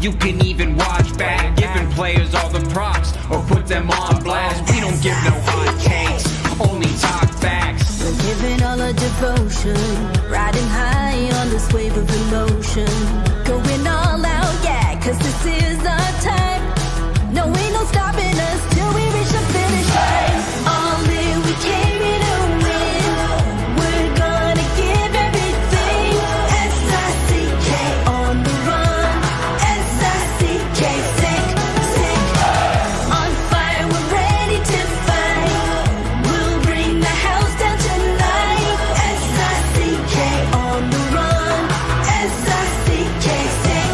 you can even watch back. Giving players all the props or put them on blast. We don't give no hot takes, only talk facts. We're giving all our devotion, riding high on this wave of emotion. Going all out, yeah, cause this is our time. No, ain't no stopping us till we reach the finish line. All in, we came here to win. We're gonna give everything. S-I-C-K on the run. S-I-C-K, sick. On fire, we're ready to fight. We'll bring the house down tonight. S-I-C-K on the run. S-I-C-K, sick.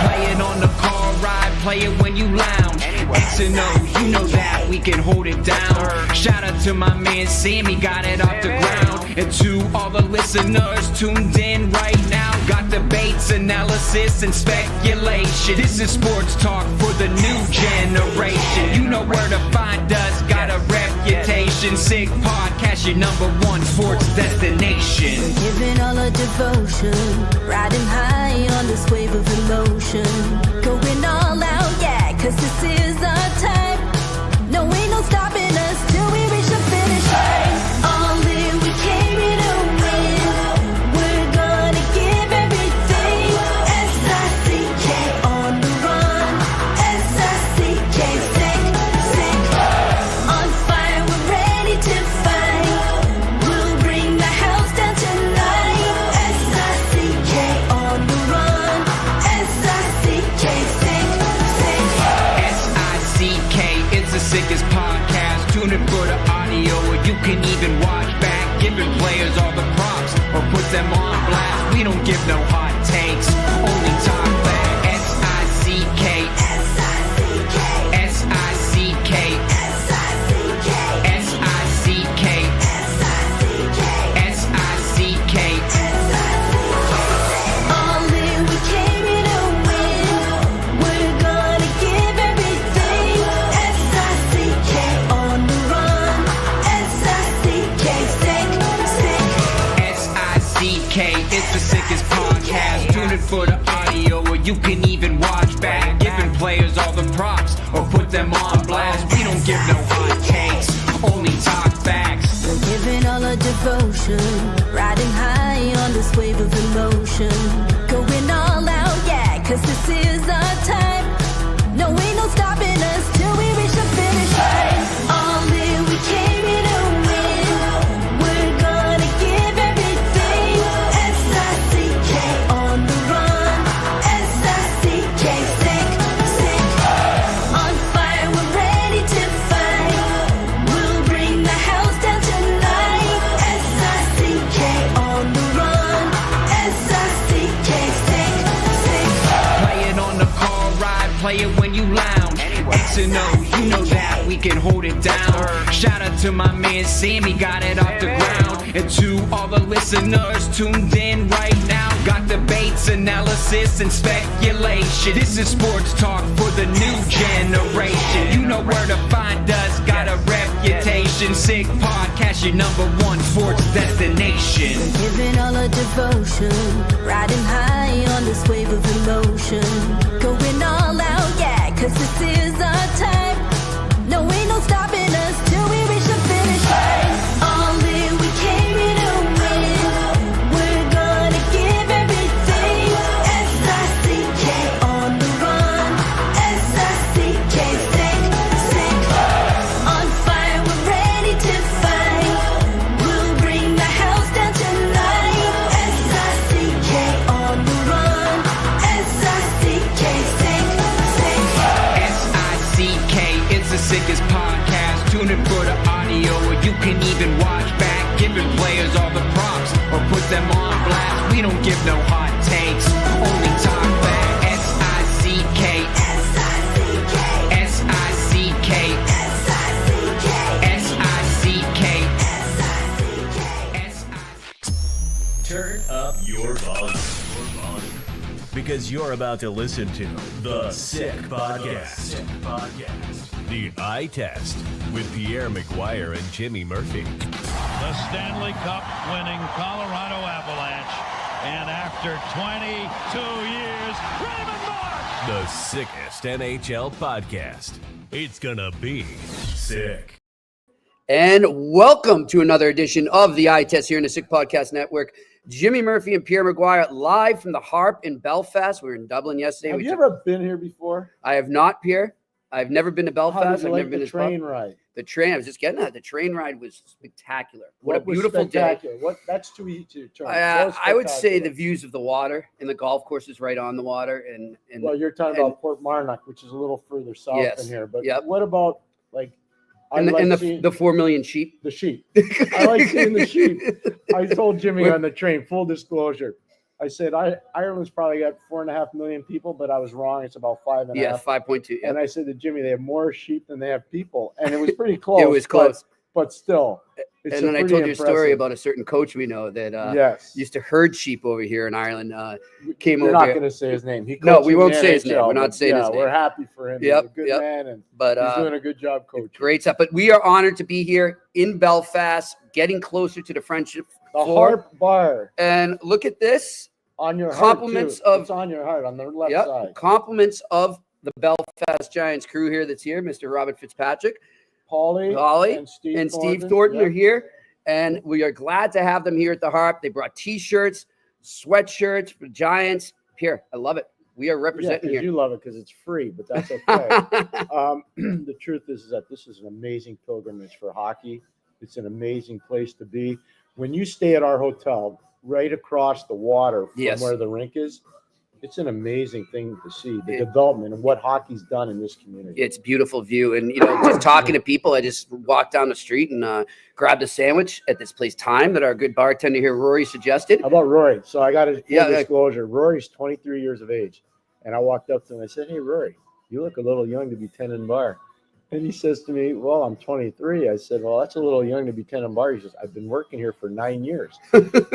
Playing on the car ride, play it when you lounge. X and O, you know that we can hold it down. Shout out to my man Sammy, got it off the ground. And to all the listeners tuned in right now, got debates, analysis, and speculation. This is sports talk for the new generation. You know where to find us, got a reputation. Sick podcast, your #1 sports destination. We're giving all our devotion, riding high on this wave of emotion. Going all out, yeah, cause this is our time. No, ain't no stopping us till we reach the finish line. All in, we came here to win. We're gonna give everything. S-I-C-K on the run. S-I-C-K, sick. On fire, we're ready to fight. We'll bring the house down tonight. S-I-C-K on the run. S-I-C-K, sick. S-I-C-K, it's the sickest podcast. Tune in for the audio, or you can even watch back. Giving players all the props or put them on blast. We don't give no hot takes, only talk back. S-I-C-K, S-I-C-K, S-I-C-K, S-I-C-K, S-I-C-K, S-I-C-K, S-I-C-K. All in, we came here to win. We're gonna give everything. S-I-C-K on the run. S-I-C-K, sick. S-I-C-K, it's the sickest podcast. Tune in for the audio, or you can even watch back. Giving players all the props or put them on blast. We don't give no hot takes, only talk facts. We're giving all our devotion, riding high on this wave of emotion. Going all out, yeah, cause this is our time. No, ain't no stopping us till we reach the finish line. All in, we came here to win. We're gonna give everything. S-I-C-K on the run. S-I-C-K, sick. On fire, we're ready to fight. We'll bring the house down tonight. S-I-C-K on the run. S-I-C-K, sick. Playing on the car ride, play it when you lounge. X and O, you know that we can hold it down. Shout out to my man Sammy, got it off the ground. And to all the listeners tuned in right now, got debates, analysis, and speculation. This is sports talk for the new generation. You know where to find us, got a reputation. Sick podcast, your #1 sports destination. We're giving all our devotion, riding high on this wave of emotion. Going all out, yeah, cause this is our time. No, ain't no stopping us till we reach the finish line. All in, we came here to win. We're gonna give everything. S-I-C-K on the run. S-I-C-K, sick. On fire, we're ready to fight. We'll bring the house down tonight. S-I-C-K on the run. S-I-C-K, sick. S-I-C-K, it's the sickest podcast. Tune in for the audio, or you can even watch back. Giving players all the props or put them on blast. We don't give no hot takes, only talk back. S-I-C-K, S-I-C-K, S-I-C-K, S-I-C-K, S-I-C-K, S-I-C-K. Turn up your volume. Because you're about to listen to The Sick Podcast. The Eye Test with Pierre, McGuire, and Jimmy Murphy. The Stanley Cup winning Colorado Avalanche And after 22 years, Raymond Mark! The sickest NHL podcast. It's gonna be sick. And welcome to another edition of the Eye Test here in the Sick Podcast Network. Jimmy Murphy and Pierre McGuire live from the Harp in Belfast. We were in Dublin yesterday. Have you ever been here before? I have not, Pierre. I've never been to Belfast. How did you I've like never been the to train ride? The train, I was just getting at. The train ride was spectacular. What a was beautiful day. spectacular? That's too easy to turn. I would say the views of the water, and the golf course is right on the water. And well, you're talking about Port Marnock, which is a little further south than here. But what about like the 4 million sheep? The sheep. I like seeing the sheep. I told Jimmy on the train, full disclosure. I said Ireland's probably got 4.5 million people, but I was wrong. It's about 5.5. Yeah, 5.2. Yeah. And I said to Jimmy, they have more sheep than they have people, and it was pretty close. It was close, but still. And then I told you a story about a certain coach we know that used to herd sheep over here in Ireland. We're not going to say his name. No, we won't say his name. We're not saying his name. We're happy for him. He's a good man, and he's doing a good job coaching. Great stuff. But we are honored to be here in Belfast, getting closer to the Friendship Floor. Harp Bar. And look at this. On your compliments heart, of it's on your heart on the left side. Compliments of the Belfast Giants crew here that's here. Mr. Robert Fitzpatrick, Paulie, and Steve Thornton are here. And we are glad to have them here at the Harp. They brought T-shirts, sweatshirts for the Giants. Pierre, I love it. We are representing here. You love it because it's free, but that's okay. The truth is that this is an amazing pilgrimage for hockey. It's an amazing place to be. When you stay at our hotel right across the water from where the rink is, it's an amazing thing to see, the development and what hockey's done in this community. It's a beautiful view. And, just talking to people, I just walked down the street and grabbed a sandwich at this place, Time, that our good bartender here, Rory, suggested. How about Rory? So I got a full disclosure. Rory's 23 years of age. And I walked up to him and I said, "Hey, Rory, you look a little young to be 10 in bar." And he says to me, "Well, I'm 23. I said, "Well, that's a little young to be 10 in bar." He says, "I've been working here for 9 years."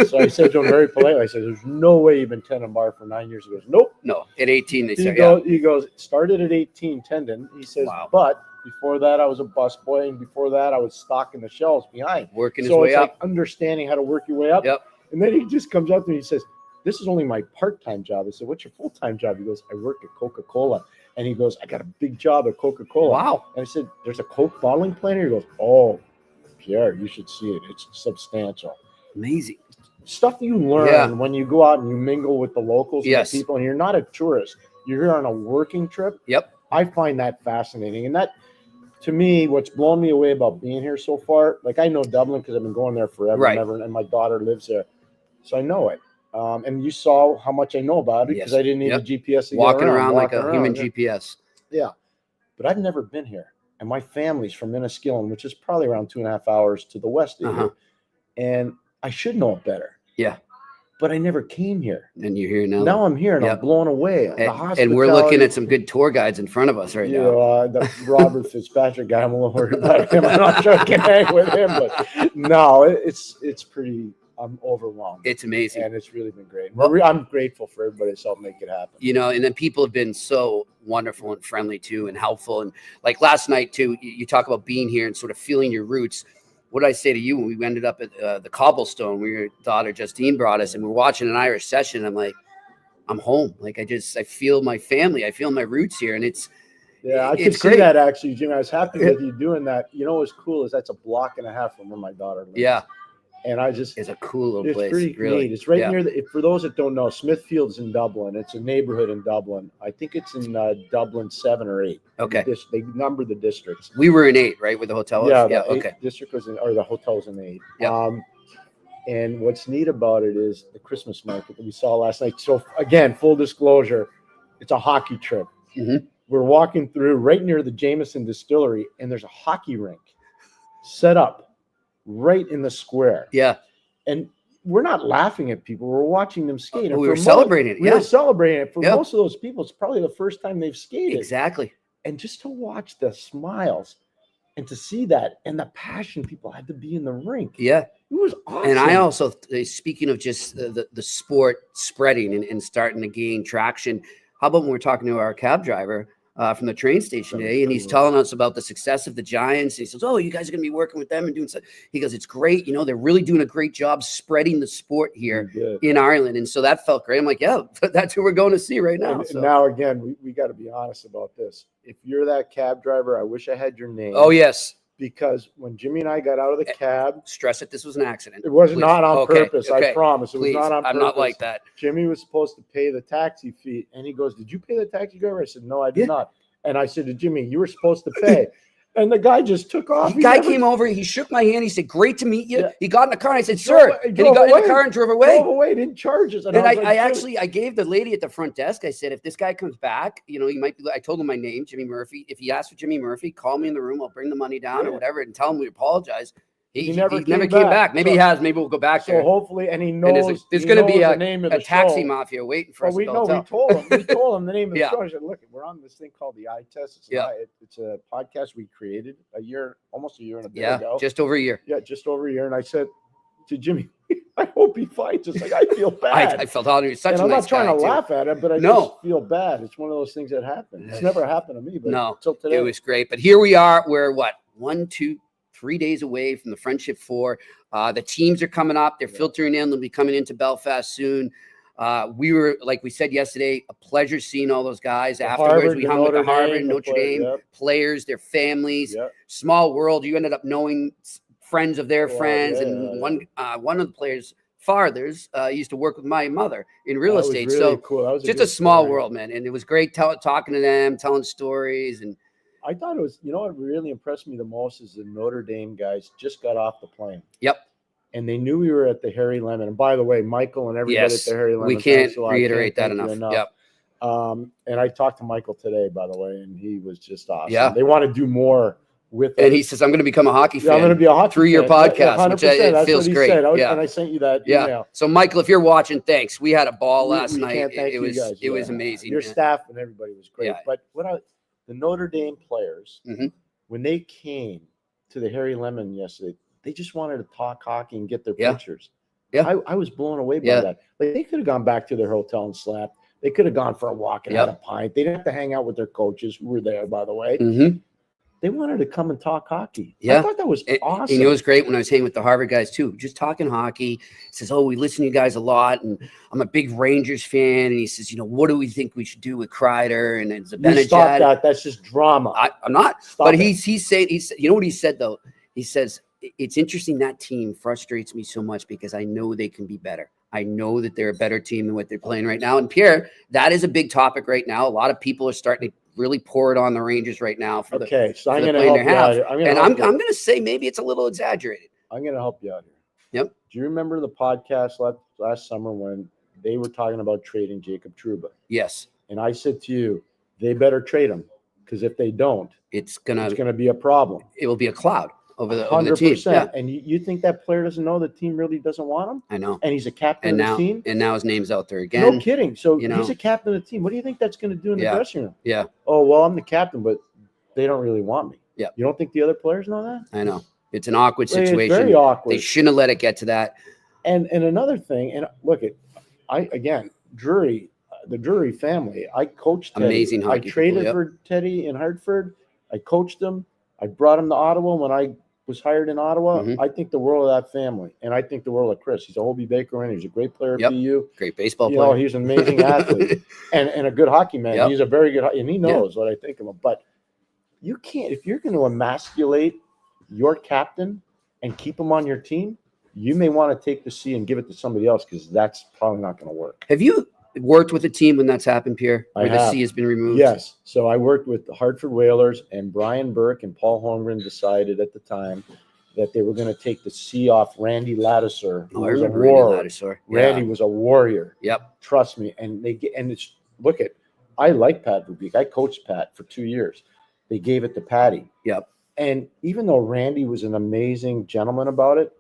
So I said to him very politely, I said, "There's no way you've been 10 in bar for 9 years." He goes, "Nope." No, at 18, they said, He goes, "Started at 18 tendon." He says, "But before that, I was a busboy. And before that, I was stocking the shelves behind." Working his way up. Like understanding how to work your way up. Yep. And then he just comes up to me and he says, "This is only my part-time job." I said, "What's your full-time job?" He goes, "I work at Coca-Cola." And he goes, "I got a big job at Coca-Cola." Wow. And I said, "There's a Coke bottling plant here?" He goes, "Oh, Pierre, you should see it. It's substantial." Amazing. Stuff you learn when you go out and you mingle with the locals and the people, and you're not a tourist. You're here on a working trip. Yep. I find that fascinating. And that, to me, what's blown me away about being here so far, like I know Dublin because I've been going there forever and ever, and my daughter lives there. So I know it. And you saw how much I know about it because I didn't need a GPS to walking around like a human GPS. Yeah. But I've never been here. And my family's from Enniskillen, which is probably around 2.5 hours to the west of here. And I should know it better. Yeah. But I never came here. And you're here now. Now I'm here and I'm blown away. And we're looking at some good tour guides in front of us right now. The Robert Fitzpatrick guy, I'm a little worried about him. I'm not sure I can hang with him. But no, it's pretty... I'm overwhelmed. It's amazing. And it's really been great. Well, I'm grateful for everybody that's helped make it happen. And then people have been so wonderful and friendly too and helpful. And like last night too, you talk about being here and sort of feeling your roots. What did I say to you when we ended up at the Cobblestone where your daughter Justine brought us and we're watching an Irish session? I'm like, I'm home. Like I feel my family. I feel my roots here. And it's I could see that actually, Jimmy. I was happy with you doing that. What's cool is that's a block and a half from where my daughter lives. Yeah. And it's a cool little place. It's pretty neat. It's right near for those that don't know, Smithfield's in Dublin. It's a neighborhood in Dublin. I think it's in Dublin 7 or 8. Okay. They number the districts. We were in 8, right? Where the hotel was? Yeah. Okay. District was or the hotel was in 8. Yeah. And what's neat about it is the Christmas market that we saw last night. So again, full disclosure, it's a hockey trip. Mm-hmm. We're walking through right near the Jameson Distillery, and there's a hockey rink set up right in the square. Yeah. And we're not laughing at people. We're watching them skate. We were celebrating it. We were celebrating it. For most of those people, it's probably the first time they've skated. Exactly. And just to watch the smiles and to see that and the passion people had to be in the rink. Yeah. It was awesome. And I also, speaking of just the sport spreading and starting to gain traction, how about when we're talking to our cab driver, from the train station today, and he's telling us about the success of the Giants. He says, "Oh, you guys are going to be working with them and doing stuff." He goes, "It's great. You know, they're really doing a great job spreading the sport here in Ireland." And so that felt great. I'm like, "Yeah, that's who we're going to see right now." And now again, we got to be honest about this. If you're that cab driver, I wish I had your name. Oh yes. Because when Jimmy and I got out of the cab, stress it. This was an accident. It was not on purpose. I promise. It was not on purpose. I'm not like that. Jimmy was supposed to pay the taxi fee, and he goes, "Did you pay the taxi driver?" I said, "No, I did not." And I said to Jimmy, "You were supposed to pay." And the guy just took off. The guy came over. He shook my hand. He said, "Great to meet you." Yeah. He got in the car. And I said, "Sir." And he got in the car and drove away. Didn't charge us. And I gave the lady at the front desk. I said, "If this guy comes back, you know, he might be." I told him my name, Jimmy Murphy. If he asks for Jimmy Murphy, call me in the room. I'll bring the money down or whatever, and tell him we apologize. He never came back. Maybe he has. Maybe we'll go back there. So hopefully, and he knows there's going to be a taxi mafia waiting for us. We told him. We told him the name of the show. I said, "Look, we're on this thing called the Eye Test. It's a podcast we created almost a year and a bit ago. Just over a year. Yeah, just over a year." And I said to Jimmy, "I hope he fights." It's like I feel bad. I felt honored. Such and a I'm nice not trying to guy, laugh at it, but I just feel bad. It's one of those things that happen. It's never happened to me, but until today, it was great. But here we are. We're 1, 2, 3 days away from the Friendship 4. The teams are coming up. They're filtering in. They'll be coming into Belfast soon. We were, like we said yesterday, a pleasure seeing all those guys. Afterwards, we hung with the Harvard, Notre Dame players, their families. Small world. You ended up knowing friends of their friends. And one of the players' fathers used to work with my mother in real estate. Really so cool. just a small world, man. And it was great talking to them, telling stories. And I thought it was, what really impressed me the most is the Notre Dame guys just got off the plane. Yep. And they knew we were at the Harry Lemon. And by the way, Michael and everybody at the Harry Lemon. We can't reiterate that enough. Yep. And I talked to Michael today, by the way, and he was just awesome. Yeah. They want to do more with it. And he says, "I'm going to become a hockey fan." I'm going to be a hockey through your podcast, which it feels great. And I sent you that email. So, Michael, if you're watching, thanks. We had a ball last night. It was amazing. Your staff and everybody was great. Yeah. But the Notre Dame players, when they came to the Harry Lemon yesterday, they just wanted to talk hockey and get their pictures. Yeah. I was blown away by that. Like, they could have gone back to their hotel and slept. They could have gone for a walk and had a pint. They didn't have to hang out with their coaches who were there, by the way. They wanted to come and talk hockey. I thought that was awesome. And it was great when I was hanging with the Harvard guys too, just talking hockey. He says, "Oh, we listen to you guys a lot, and I'm a big Rangers fan." And he says, "What do we think we should do with Kreider and Zibanejad?" Stop that. That's just drama. I'm not. But he's saying, you know what he said though? He says, "It's interesting, that team frustrates me so much because I know they can be better. I know that they're a better team than what they're playing right now." And Pierre, that is a big topic right now. A lot of people are starting to really pour it on the Rangers right now for so I'm going to help you out here. I'm going to say maybe it's a little exaggerated. I'm going to help you out here. Yep. Do you remember the podcast last summer when they were talking about trading Jacob Trouba? Yes. And I said to you, they better trade him, because if they don't, it's gonna be a problem. It will be a cloud over the team. Yeah. And you think that player doesn't know the team really doesn't want him? I know. And he's a captain of the team. And now his name's out there again. No kidding. So he's a captain of the team. What do you think that's going to do in the dressing room? Yeah. Oh, well, I'm the captain, but they don't really want me. Yeah. You don't think the other players know that? I know. It's an awkward situation. It's very awkward. They shouldn't have let it get to that. And another thing, and look, the Drury family, I coached Teddy. Amazing hockey. I traded for Teddy in Hartford. I coached him. I brought him to Ottawa when I was hired in Ottawa. I think the world of that family, and I think the world of Chris. He's a Hobie Baker, and he's a great player at BU. Great baseball player. He's an amazing athlete and a good hockey man. He's a very good, and he knows what I think of him. But you can't, if you're going to emasculate your captain and keep him on your team, you may want to take the C and give it to somebody else, because that's probably not going to work. Have you worked with a team when that's happened, Pierre, where the C has been removed? Yes. So I worked with the Hartford Whalers, and Brian Burke and Paul Holmgren decided at the time that they were going to take the C off Randy Ladouceur, who was a warrior. Randy was a warrior. Yep. Trust me. And I like Pat Verbeek. I coached Pat for 2 years. They gave it to Patty. Yep. And even though Randy was an amazing gentleman about it,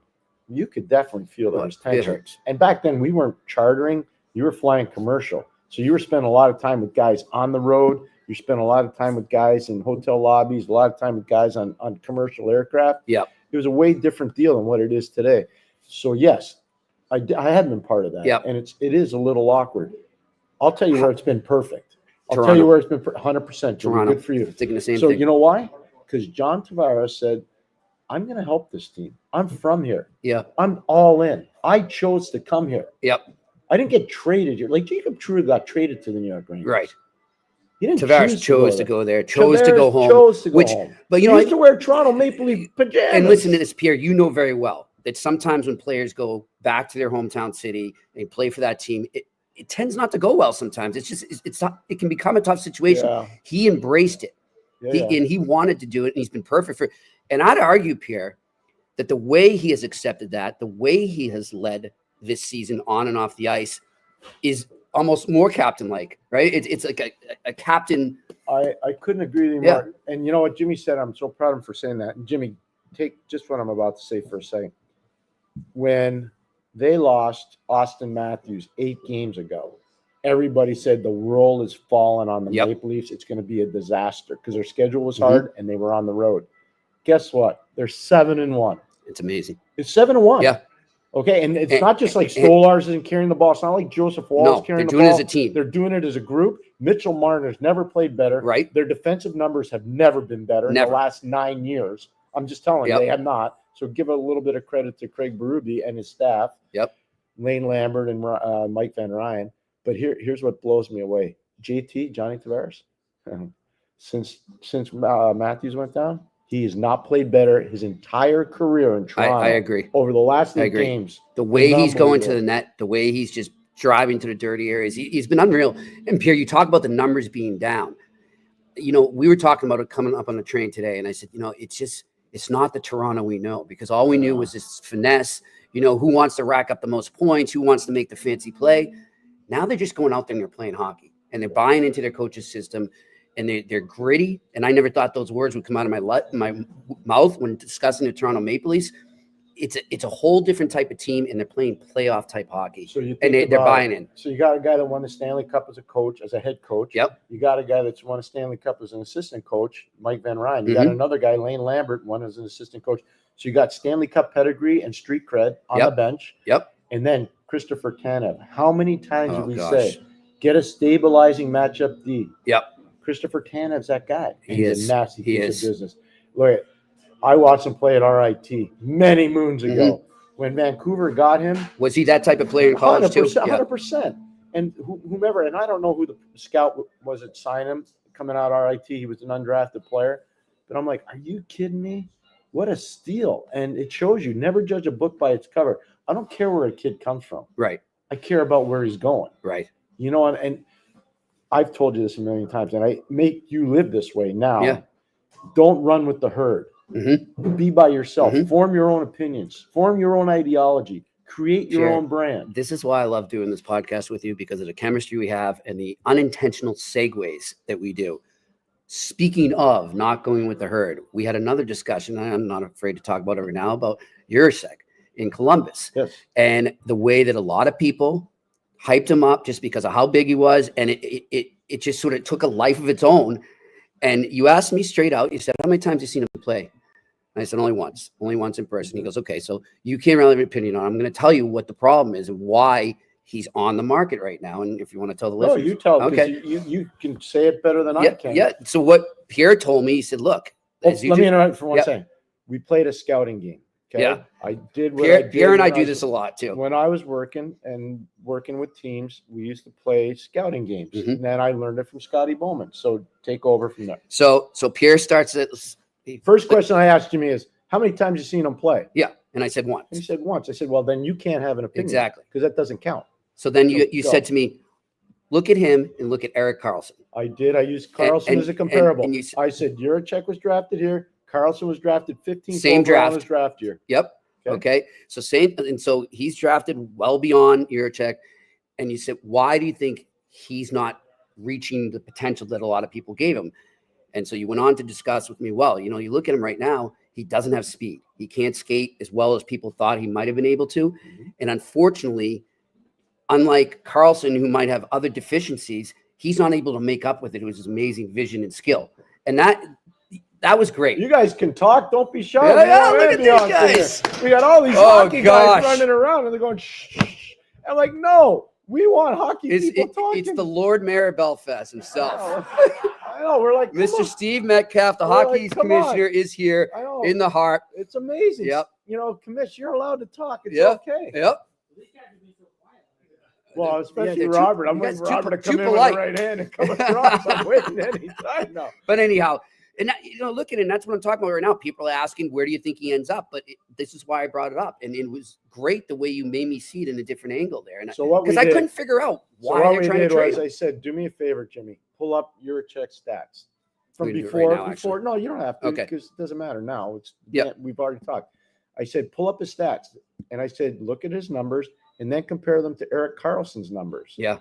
you could definitely feel there was tension. And back then we weren't chartering. You were flying commercial. So you were spending a lot of time with guys on the road. You spent a lot of time with guys in hotel lobbies, a lot of time with guys on commercial aircraft. Yeah. It was a way different deal than what it is today. So, yes, I hadn't been part of that. Yep. And it is a little awkward. I'll tell you where it's been perfect. I'll tell you where it's been 100%. Toronto. Good for you. Thinking the same So thing. you know why? Because John Tavares said, I'm going to help this team. I'm from here. Yeah. I'm all in. I chose to come here. Yep. I didn't get traded here. Like Jacob Trouba got traded to the New York Rangers. Right. He didn't Tavares chose to go there, chose to go home. Chose to go home. But he used to wear Toronto Maple Leaf pajamas. And listen to this, Pierre, you know very well that sometimes when players go back to their hometown city and play for that team, it tends not to go well sometimes. It's not, it can become a tough situation. Yeah. He embraced it. And he wanted to do it, and he's been perfect for it. And I'd argue, Pierre, that the way he has accepted that, the way he has led this season on and off the ice is almost more captain-like, right? It's like a captain. I couldn't agree with you more. And you know what Jimmy said? I'm so proud of him for saying that. And Jimmy, take just what I'm about to say for a second. When they lost Austin Matthews 8 games ago, everybody said the world is falling on the Maple Leafs. It's going to be a disaster because their schedule was hard and they were on the road. Guess what? They're 7-1. It's amazing. It's 7-1. Yeah. Okay, and it's not just like Stolarz isn't carrying the ball. It's not like Joseph Wall's carrying the ball. They're doing it as a team. They're doing it as a group. Mitchell Marner's never played better. Right. Their defensive numbers have never been better in the last 9 years. I'm just telling you, they have not. So give a little bit of credit to Craig Berube and his staff. Yep. Lane Lambert and Mike Van Ryn. But here's what blows me away. JT, Johnny Tavares, since Matthews went down, he has not played better his entire career in Toronto. I agree. Over the last 8 games. The way he's going to the net, the way he's just driving to the dirty areas, he's been unreal. And Pierre, you talk about the numbers being down. You know, we were talking about it coming up on the train today, and I said, you know, it's not the Toronto we know, because all we knew was this finesse. You know, who wants to rack up the most points? Who wants to make the fancy play? Now they're just going out there and they're playing hockey, and they're buying into their coach's system. And they're gritty, and I never thought those words would come out of my mouth when discussing the Toronto Maple Leafs. It's a whole different type of team, and they're playing playoff type hockey. So they're buying in. So you got a guy that won the Stanley Cup as a coach, as a head coach. Yep. You got a guy that's won a Stanley Cup as an assistant coach, Mike Van Ryn. You got another guy, Lane Lambert, won as an assistant coach. So you got Stanley Cup pedigree and street cred on the bench. Yep. And then Christopher Tanev. How many times did we say, get a stabilizing matchup D? Yep. Christopher Tanev's that guy. He's a nasty piece of business. Look, I watched him play at RIT many moons ago. When Vancouver got him. Was he that type of player in college 100%, too? 100%. And whomever, and I don't know who the scout was that signed him coming out of RIT. He was an undrafted player. But I'm like, are you kidding me? What a steal. And it shows you, never judge a book by its cover. I don't care where a kid comes from. Right. I care about where he's going. Right. You know, and I've told you this a million times, and I make you live this way now. Yeah. Don't run with the herd. Be by yourself. Form your own opinions. Form your own ideology. Create your own brand. This is why I love doing this podcast with you, because of the chemistry we have and the unintentional segues that we do. Speaking of not going with the herd, we had another discussion, and I'm not afraid to talk about it right now, about Jiricek in Columbus. Yes. And the way that a lot of people hyped him up just because of how big he was, and it just sort of took a life of its own. And you asked me straight out, you said, how many times have you seen him play? And I said, only once in person. He goes, okay, so you can't really have an opinion on it. I'm going to tell you what the problem is and why he's on the market right now. And if you want to tell the listeners. No, you tell. Okay. You can say it better than I can. Yeah. So what Pierre told me, he said, look. Let me interrupt for one second. We played a scouting game. Okay. Yeah. I did what Pierre and I do this a lot too. When I was working with teams, we used to play scouting games. And then I learned it from Scotty Bowman. So take over from there. So Pierre starts at first question I asked Jimmy is, how many times you seen him play? Yeah. And I said once. And he said once. I said, well, then you can't have an opinion. Exactly. Because that doesn't count. So then you said to me, look at him and look at Erik Karlsson. I did. I used Karlsson as a comparable. And I said, Jiricek was drafted here. Karlsson was drafted 15th same draft. His draft year. Yep. Okay. So so he's drafted well beyond Jiricek. And you said, why do you think he's not reaching the potential that a lot of people gave him? And so you went on to discuss with me, well, you know, you look at him right now, he doesn't have speed. He can't skate as well as people thought he might have been able to. And unfortunately, unlike Karlsson, who might have other deficiencies, he's not able to make up with it with his amazing vision and skill. And that was great. You guys can talk. Don't be shy. Yeah, look at these guys. We got all these hockey guys running around, and they're going, shh. I'm like, no, We want hockey people talking. It's the Lord Mayor of Belfast himself. I know. We're like, Mr. Steve Metcalf, the hockey commissioner, is here in the heart. It's amazing. Yep. You know, commissioner, you're allowed to talk. It's okay. Yep. Well, especially Robert. I'm waiting for Robert to come in with the right hand and come across. I'm waiting any time now. But anyhow, and look at it. And that's what I'm talking about right now. People are asking, where do you think he ends up? But this is why I brought it up. And it was great the way you made me see it in a different angle there. And because I couldn't figure out why they're trying to trade him. I said, do me a favor, Jimmy. Pull up Jiricek's stats from before. No, you don't have to because it doesn't matter now. We've already talked. I said, pull up his stats. And I said, look at his numbers and then compare them to Erik Karlsson's numbers. Yeah.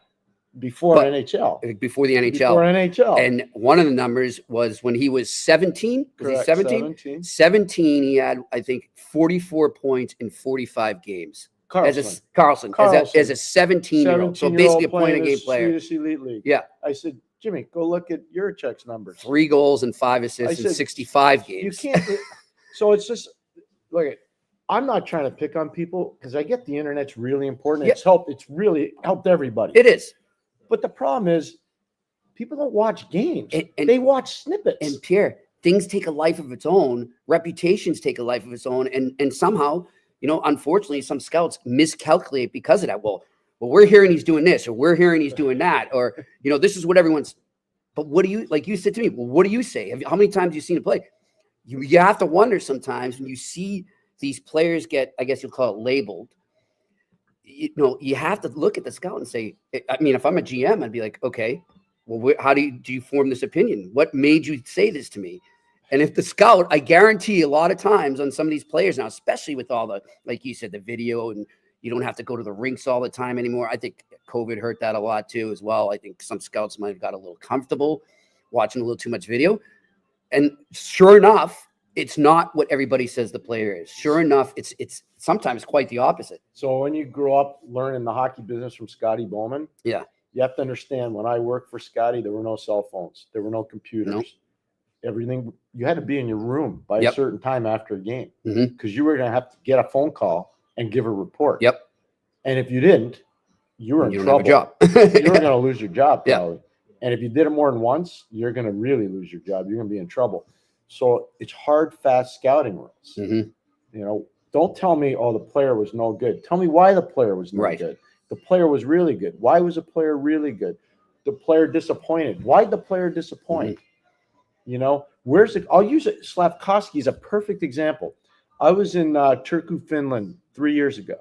Before NHL. Before the NHL. Before NHL. And one of the numbers was when he was 17. Was he 17? 17, he had, I think, 44 points in 45 games. Karlsson as a 17-year-old. So basically a point-a-game player. Swedish Elite League. Yeah. I said, Jimmy, go look at Jiricek's numbers. 3 goals and 5 assists in 65 games. You can't. So it's just, look at, I'm not trying to pick on people because I get the internet's really important. Yeah. It's really helped everybody. It is. But the problem is people don't watch games. And they watch snippets. And Pierre, things take a life of its own. Reputations take a life of its own. And somehow, unfortunately, some scouts miscalculate because of that. Well, we're hearing he's doing this, or we're hearing he's doing that, or, this is what everyone's. But what do you, like you said to me, well, what do you say? How many times have you seen it play? You have to wonder sometimes when you see these players get, I guess you'll call it labeled. You have to look at the scout and say, I mean, if I'm a GM, I'd be like, okay, well, how do you form this opinion? What made you say this to me? And if the scout, I guarantee a lot of times on some of these players now, especially with all the, like you said, the video, and you don't have to go to the rinks all the time anymore. I think COVID hurt that a lot too, as well. I think some scouts might have got a little comfortable watching a little too much video. And sure enough, it's not what everybody says the player is. Sure enough, it's sometimes quite the opposite. So when you grow up learning the hockey business from Scotty Bowman, yeah, you have to understand when I worked for Scotty, there were no cell phones. There were no computers. Nope. Everything, you had to be in your room by a certain time after a game because you were going to have to get a phone call and give a report. Yep. And if you didn't, you were in trouble. Have a job. You were going to lose your job probably. Yep. And if you did it more than once, you're going to really lose your job. You're going to be in trouble. So it's hard, fast scouting rules. Don't tell me, oh, the player was no good. Tell me why the player was no good. The player was really good. Why was the player really good? The player disappointed. Why did the player disappoint? Where's it? I'll use it. Slavkovsky is a perfect example. I was in Turku, Finland 3 years ago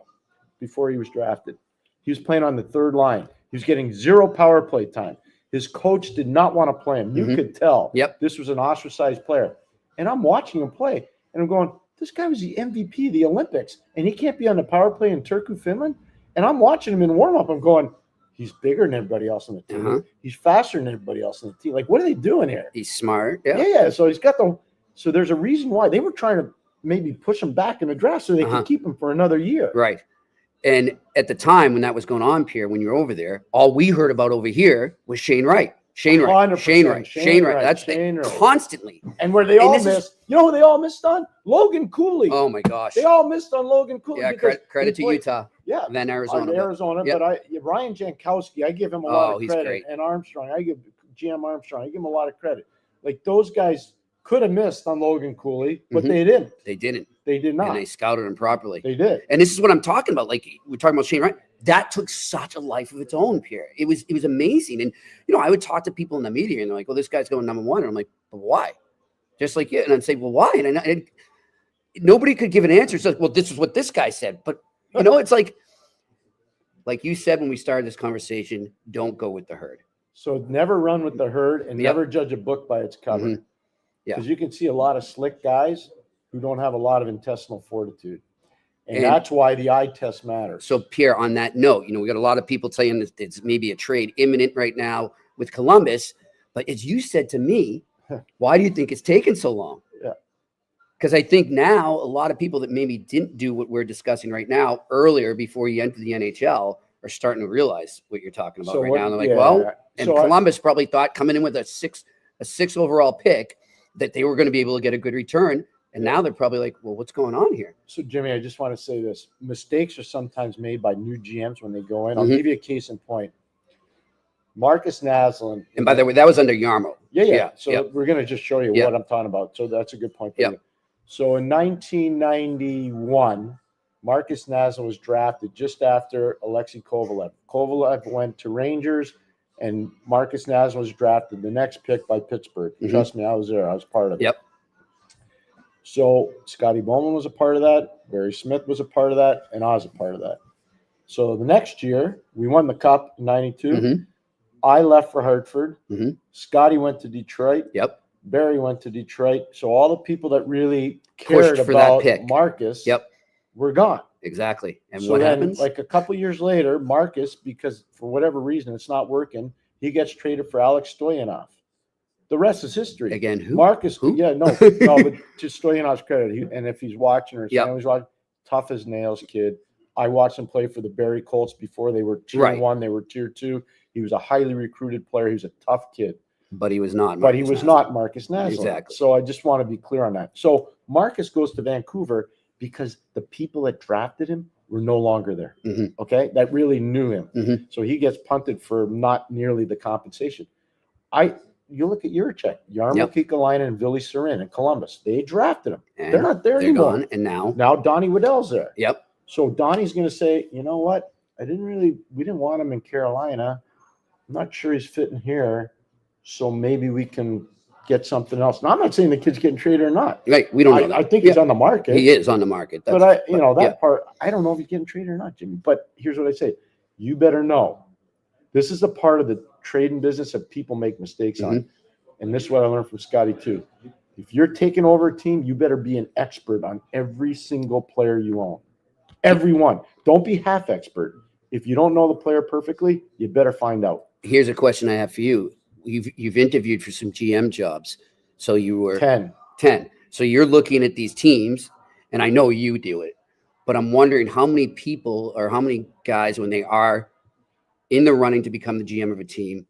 before he was drafted. He was playing on the third line. He was getting 0 power play time. His coach did not want to play him. You could tell. This was an ostracized player. And I'm watching him play. And I'm going, this guy was the MVP of the Olympics. And he can't be on the power play in Turku, Finland? And I'm watching him in warm-up. I'm going, he's bigger than everybody else on the team. He's faster than everybody else on the team. Like, what are they doing here? He's smart. Yeah. So he's got so there's a reason why. They were trying to maybe push him back in the draft so they could keep him for another year. Right. And at the time when that was going on, Pierre, when you were over there, all we heard about over here was Shane Wright. Shane Wright. That's constantly. And where they all missed, you know who they all missed on? Logan Cooley. Oh my gosh. They all missed on Logan Cooley. Yeah, credit to Utah. Yeah. Then Arizona. But Ryan Jankowski, I give him a lot of credit. Great. And Armstrong, I give GM Armstrong, I give him a lot of credit. Like those guys could have missed on Logan Cooley, but they didn't. They didn't. They did not. And they scouted him properly. They did. And this is what I'm talking about. Like we're talking about Shane Wright. That took such a life of its own, Pierre. It was amazing. And, I would talk to people in the media and they're like, well, this guy's going number 1. And I'm like, but why? Just like you. And I'd say, well, why? And nobody could give an answer. It's like, well, this is what this guy said. But, it's like you said when we started this conversation, don't go with the herd. So never run with the herd and never judge a book by its cover. Because you can see a lot of slick guys who don't have a lot of intestinal fortitude. And that's why the eye test matters. So, Pierre, on that note, we got a lot of people saying that it's maybe a trade imminent right now with Columbus. But as you said to me, why do you think it's taken so long? Yeah. Because I think now a lot of people that maybe didn't do what we're discussing right now earlier before you entered the NHL are starting to realize what you're talking about now. And they're like, Columbus probably thought coming in with a six overall pick that they were going to be able to get a good return. And now they're probably like, well, what's going on here? So, Jimmy, I just want to say this. Mistakes are sometimes made by new GMs when they go in. I'll Mhm. give you a case in point. Marcus Naslund. And by the way, that was under Yarmo. Yeah. So Yep. we're going to just show you Yep. what I'm talking about. So that's a good point. For Yep. you. So in 1991, Marcus Naslund was drafted just after Alexei Kovalev. Kovalev went to Rangers, and Marcus Naslund was drafted the next pick by Pittsburgh. Mhm. Trust me, I was there. I was part of it. Yep. So Scotty Bowman was a part of that. Barry Smith was a part of that, and I was a part of that. So the next year, we won the Cup in 92. Mhm. I left for Hartford. Mhm. Scotty went to Detroit. Yep. Barry went to Detroit. So all the people that really cared Pushed for that about pick. Marcus Yep. were gone. Exactly. And So what then, happens? like a couple years later, Marcus, because for whatever reason it's not working, he gets traded for Alex Stoyanov. The rest is history. Again, who? Marcus, Who? yeah, no, but to Stoyanov's credit, and if he's watching or his Yep. family's watching, tough as nails kid. I watched him play for the Barrie Colts before they were tier Right. 1, they were tier 2. He was a highly recruited player. He was a tough kid, But he was not. but he Marcus was Naslund. not Marcus Naslund. Exactly. So I just want to be clear on that. So Marcus goes to Vancouver because the people that drafted him were no longer there. Mhm. Okay, that really knew him. Mhm. So he gets punted for not nearly the compensation. You look at Jiricek, Jarmo Yep. Kekalainen, and Ville Sarin in Columbus. They drafted him. And They're not there They're anymore. gone. And now. Now Donnie Waddell's there. Yep. So Donnie's going to say, you know what? We didn't want him in Carolina. I'm not sure he's fitting here. So maybe we can get something else. Now, I'm not saying the kid's getting traded or not. Right. We don't know. I that. think Yeah. he's on the market. He is on the market. But yeah. part, I don't know if he's getting traded or not, Jimmy. But here's what I say. You better know. This is a part of the trading business that people make mistakes on. Mm-hmm. And this is what I learned from Scotty too. If you're taking over a team, you better be an expert on every single player you own. Everyone. Don't be half expert. If you don't know the player perfectly, you better find out. Here's a question I have for you. You've interviewed for some GM jobs. So you were 10. 10. So you're looking at these teams, and I know you do it, but I'm wondering how many people or how many guys, when they are in the running to become the GM of a team,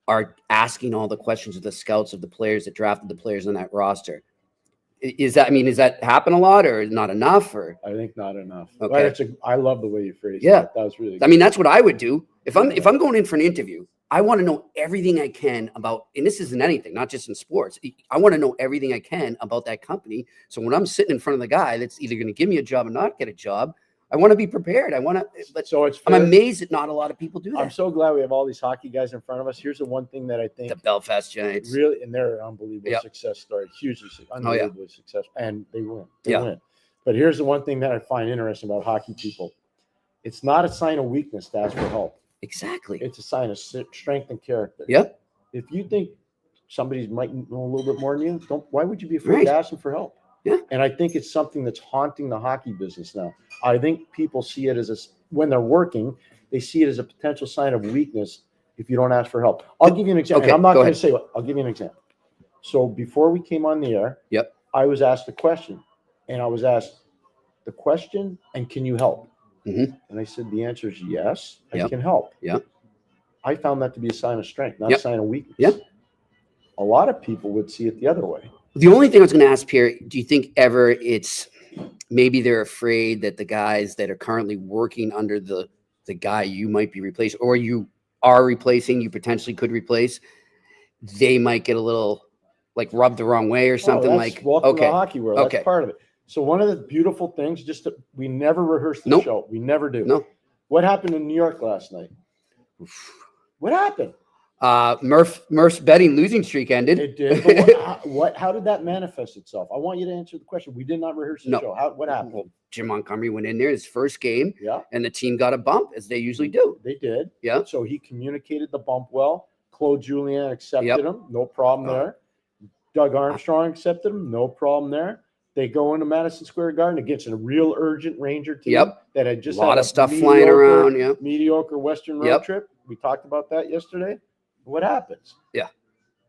are asking all the questions of the scouts of the players that drafted the players on that roster. Does that happen a lot or not enough? Or I think not enough. Okay. But I love the way you phrased Yeah. that. That was really good. I mean, that's what I would do. If I'm going in for an interview, I want to know everything I can about, and this isn't anything, not just in sports. I want to know everything I can about that company. So when I'm sitting in front of the guy that's either going to give me a job or not get a job, I want to be prepared. But So it's I'm fair. amazed that not a lot of people do that. I'm so glad we have all these hockey guys in front of us. Here's the one thing that I think The Belfast Giants. really, and they're an unbelievable Yep. success story, hugely, yeah. unbelievably successful, and they win. They Yeah. win. But here's the one thing that I find interesting about hockey people: it's not a sign of weakness to ask for help. Exactly. It's a sign of strength and character. Yep. If you think somebody might know a little bit more than you, why would you be afraid Right. to ask them for help? Yeah. And I think it's something that's haunting the hockey business now. I think people see it as when they're working, they see it as a potential sign of weakness if you don't ask for help. I'll give you an example. Okay, I'm not go going to ahead. say what. I'll give you an example. So before we came on the air, Yep. I was asked a question, and I was asked the question, and can you help? Mhm. And I said the answer is yes, I Yep. can help. Yep. I found that to be a sign of strength, not Yep. a sign of weakness. Yep. A lot of people would see it the other way. The only thing I was going to ask, Pierre, do you think ever it's maybe they're afraid that the guys that are currently working under the guy you might be replacing or you are replacing, you potentially could replace, they might get a little like rubbed the wrong way or something like, welcome to the okay, hockey world. okay. That's part of it. So one of the beautiful things, we never rehearse the Nope. show. We never do. No. What happened in New York last night? What happened? Murph's betting losing streak ended. It did. But how did that manifest itself? I want you to answer the question. We did not rehearse the No. show. What happened? Well, Jim Montgomery went in there his first game, Yeah, and the team got a bump as they usually do. they did. Yeah. So he communicated the bump well. Claude Julien accepted Yep. him. No problem there. Doug Armstrong accepted him. No problem there. They go into Madison Square Garden against a real urgent Ranger team Yep. that had just A lot had of stuff flying around. Yeah. mediocre Western road Yep. trip. We talked about that yesterday. What happens? Yeah.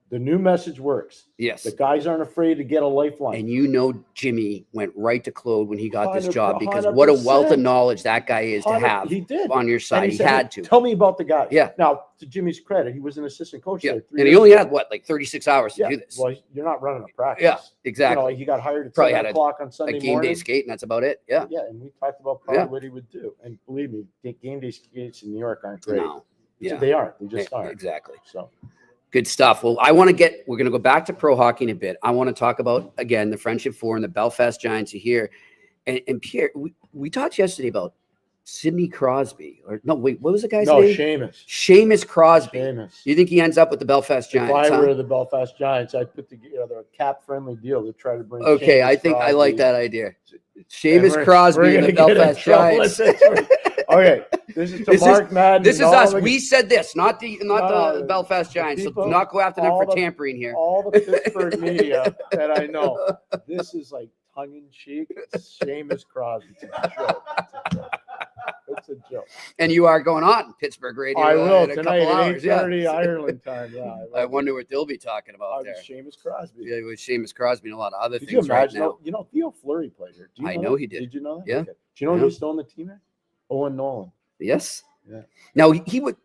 The new message works. Yes. The guys aren't afraid to get a lifeline. And you know Jimmy went right to Claude when he got this job because 100%. what a wealth of knowledge that guy is to have He did. on your side. And He said, had to. Tell me about the guy. Yeah. Now, to Jimmy's credit, he was an assistant coach Yeah. there 3 And he years only ago. had, what, like 36 hours to do this? Well, you're not running a practice. Yeah, exactly. He got hired at Probably 7 had o'clock on a Sunday game morning. day skate, and that's about it. Yeah. Yeah, and we talked about probably what he would do. And believe me, game day skates in New York aren't great. No. Yeah. They aren't. They just aren't. Exactly. So good stuff. Well, we're going to go back to pro hockey in a bit. I want to talk about, again, the Friendship Four and the Belfast Giants are here. And Pierre, we talked yesterday about Sidney Crosby. What was the guy's name? Seamus Crosby. Seamus. You think he ends up with the Belfast Giants? If I were the Belfast Giants, I'd put together a cap-friendly deal to try to bring Okay, Seamus I think Crosby. I like that idea. Seamus Crosby and the Belfast Giants. Okay, this is to Mark Madden. This is us. We said this, not the Belfast Giants. So do not go after them for tampering here. All the Pittsburgh media that I know, this is like tongue-in-cheek. Seamus Crosby. It's a joke. It's a joke. And you are going on Pittsburgh radio. I will in a tonight couple at hours. 8:30 Ireland time. Yeah, I wonder what they'll be talking about there. Seamus Crosby. Yeah, with Seamus Crosby and a lot of other Did things you right imagine? now. You know, Theo Fleury played here. I know he did. Did you know that? Yeah. Okay. Do you know who's still on the team there? Owen Nolan. Yes. Yeah. Now he would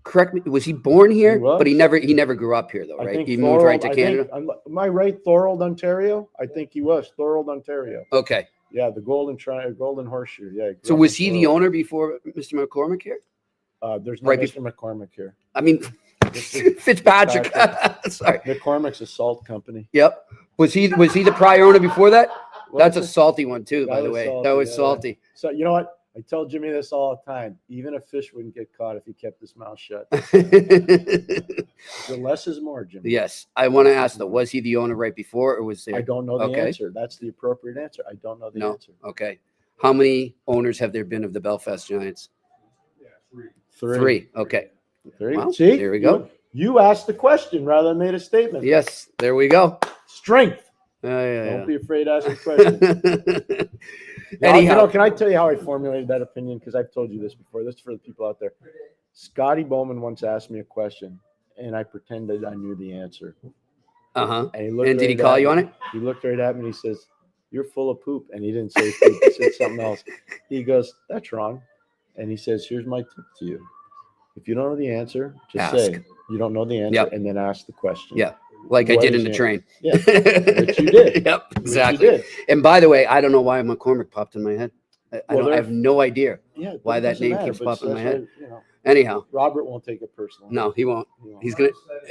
correct me. Was he born here? He was. But he never grew up here though, right? He moved right to Canada. Am I right? Thorold, Ontario. I think he was Thorold, Ontario. Okay. Yeah, the Golden Horseshoe. Yeah. So was he the owner before Mr. McCormick here? There's no Mr. McCormick here. I mean, Fitzpatrick. Sorry. McCormick's a salt company. Yep. Was he the prior owner before that? That's a salty one too, by the way. That was salty. So you know what? I tell Jimmy this all the time. Even a fish wouldn't get caught if he kept his mouth shut. The less is more, Jimmy. Yes. I want to ask though, was he the owner right before or was there? I don't know the answer. That's the appropriate answer. I don't know the answer. Okay. How many owners have there been of the Belfast Giants? Yeah, 3. Okay. Well, see, there we go. You asked the question rather than made a statement. Yes, there we go. Strength. Yeah. Don't be afraid to ask a question. Now, can I tell you how I formulated that opinion? Because I've told you this before. This is for the people out there. Scotty Bowman once asked me a question, and I pretended I knew the answer. Uh-huh. And did he call you on it? He looked right at me and he says, "You're full of poop." And he didn't say poop. He said something else. He goes, "That's wrong." And he says, "Here's my tip to you. If you don't know the answer, just say you don't know the answer and then ask the question." Yeah. Like I did in the train. Yeah. Which you did. Yep. Exactly. And by the way, I don't know why McCormick popped in my head. I have no idea why that name keeps popping in my head. Anyhow, Robert won't take it personally. No, he won't. He's gonna.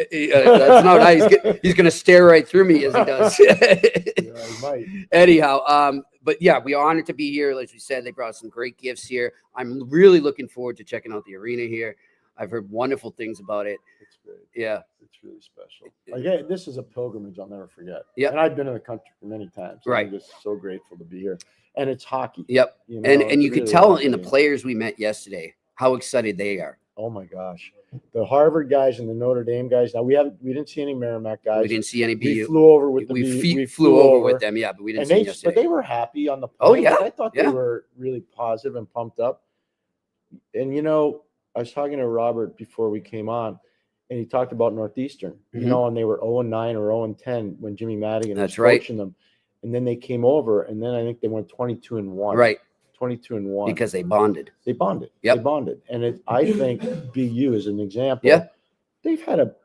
That's not nice. He's gonna stare right through me as he does. He might. Anyhow, but yeah, we are honored to be here. Like we said, they brought some great gifts here. I'm really looking forward to checking out the arena here. I've heard wonderful things about it. It's great. Yeah, it's really special. Again, this is a pilgrimage I'll never forget. Yeah, and I've been in the country many times. Right. I'm just so grateful to be here. And it's hockey. Yep. You know, and you could tell in the players we met yesterday how excited they are. Oh my gosh, the Harvard guys and the Notre Dame guys. Now we didn't see any Merrimack guys. We didn't see any BU. We flew over with we flew over with them. Yeah, but we didn't see them yesterday. But they were happy on the plane. Oh yeah, I thought they were really positive and pumped up. And I was talking to Robert before we came on, and he talked about Northeastern. Mm-hmm. And they were 0-9 or 0-10 when Jimmy Madigan was coaching them, and then they came over, and then I think they went 22-1. Right. 22-1 because they bonded. Yep. They bonded, and I think BU is an example. Yeah, they've had a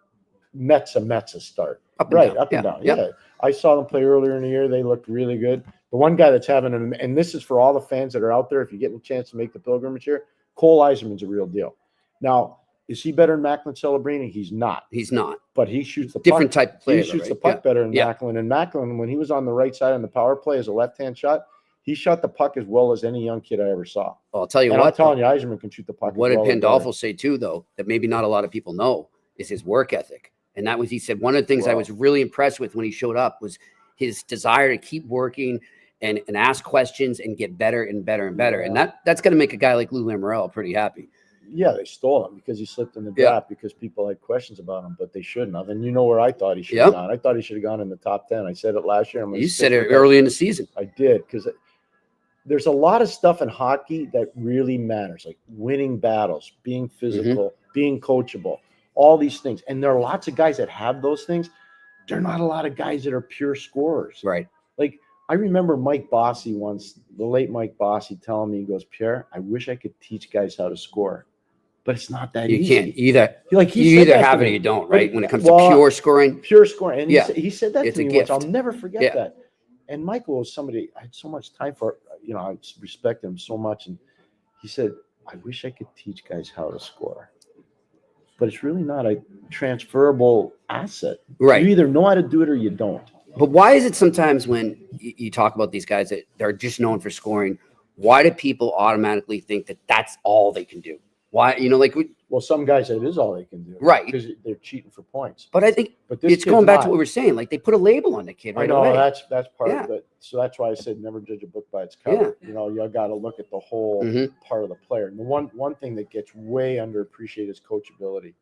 Metza start. Up and down. Yeah. I saw them play earlier in the year. They looked really good. The one guy that's having and this is for all the fans that are out there. If you get a chance to make the pilgrimage here, Cole Eiserman's a real deal. Now, is he better than Macklin Celebrini? He's not. But he shoots the different type of player. He shoots the puck better than Macklin. And Macklin, when he was on the right side on the power play as a left-hand shot, he shot the puck as well as any young kid I ever saw. Well, I'll tell you what. I'm telling you, Eiserman can shoot the puck. What did Pandolfo say too, though, that maybe not a lot of people know, is his work ethic. And that was, he said, one of the things I was really impressed with when he showed up was his desire to keep working and ask questions and get better and better and better. And that's going to make a guy like Lou Lamoriello pretty happy. Yeah, they stole him because he slipped in the draft because people had questions about him, but they shouldn't have. And you know where I thought he should have gone? I thought he should have gone in the top 10. I said it last year. You said it early in the season. I did, because there's a lot of stuff in hockey that really matters, like winning battles, being physical, being coachable, all these things. And there are lots of guys that have those things, there are not a lot of guys that are pure scorers. Right. Like, I remember Mike Bossy once, the late Mike Bossy, telling me, he goes, Pierre, I wish I could teach guys how to score, but it's not that easy. You can't either. He You said either that have to it or me. you don't, But right? When it comes to pure scoring. Pure scoring. And Yeah. he said that It's to a me once. gift. I'll never forget Yeah. that. And Michael was somebody I had so much time for. You know, I respect him so much. And he said, I wish I could teach guys how to score. But it's really not a transferable asset. Right. You either know how to do it or you don't. But why is it sometimes when you talk about these guys that they're just known for scoring, why do people automatically think that that's all they can do? Why, Well, some guys, that is all they can do. Right. Because they're cheating for points. But I think But this it's kid's going back not. to what we were saying. Like, they put a label on the kid right I know away. that's part Yeah. of it. So that's why I said never judge a book by its cover. You know, you got to look at the whole part of the player. And the one thing that gets way underappreciated is coachability.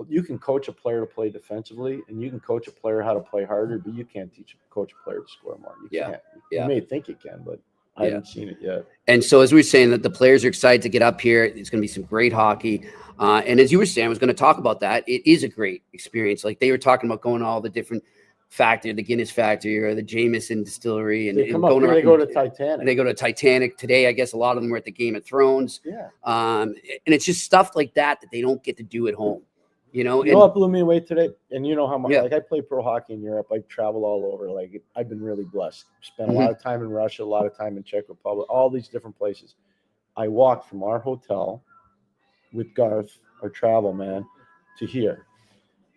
You can coach a player to play defensively, and you can coach a player how to play harder, but you can't coach a player to score more. You can't. You may think you can, but I haven't seen it yet. And so, as we were saying, that the players are excited to get up here. It's going to be some great hockey. And as you were saying, I was going to talk about that. It is a great experience. Like, they were talking about going to all the different factory, the Guinness factory or the Jameson distillery. And They come up here, they go to Titanic. They go to Titanic today. I guess a lot of them were at the Game of Thrones. Yeah. And it's just stuff like that they don't get to do at home. You know what blew me away today? And you know how much, Yeah. like, I play pro hockey in Europe. I travel all over. Like, I've been really blessed. Spent a lot of time in Russia, a lot of time in Czech Republic, all these different places. I walked from our hotel with Garth, our travel man, to here.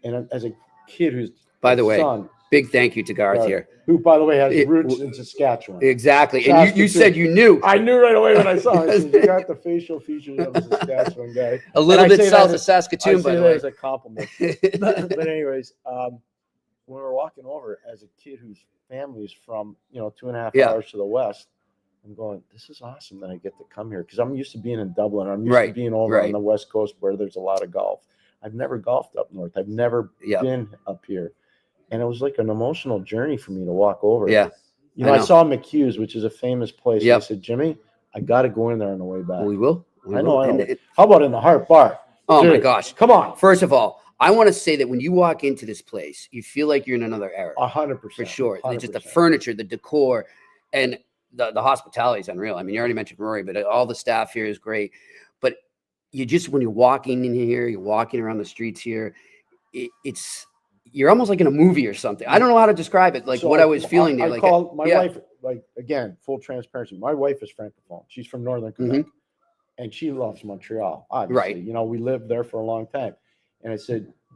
And as a kid who's, by the way, son, big thank you to Garth here. who, by the way, has roots in Saskatchewan. Exactly. And you said you knew. I knew right away when I saw him. I said, you got the facial features of a Saskatchewan guy. A little bit south of I Saskatoon, say by the that way. as a compliment. But anyways, when we were walking over, as a kid whose family is from 2.5 hours to the west, I'm going, this is awesome that I get to come here, because I'm used to being in Dublin. I'm used to being over on the West Coast where there's a lot of golf. I've never golfed up north. I've never been up here. And it was like an emotional journey for me to walk over. Yeah. I saw McHugh's, which is a famous place. Yep. I said, Jimmy, I got to go in there on the way back. We will. I know. How about in the Heart Bar? Oh, Dude, my gosh. Come on. First of all, I want to say that when you walk into this place, you feel like you're in another era. 100%. For sure. 100%. Just the furniture, the decor, and the hospitality is unreal. I mean, you already mentioned Rory, but all the staff here is great. But when you're walking in here, you're walking around the streets here, you're almost like in a movie or something. I don't know how to describe it. Like, what I was feeling there. I called my wife, like, again, full transparency. My wife is Francophone. She's from Northern Quebec, and she loves Montreal. Obviously. Right. We lived there for a long time. And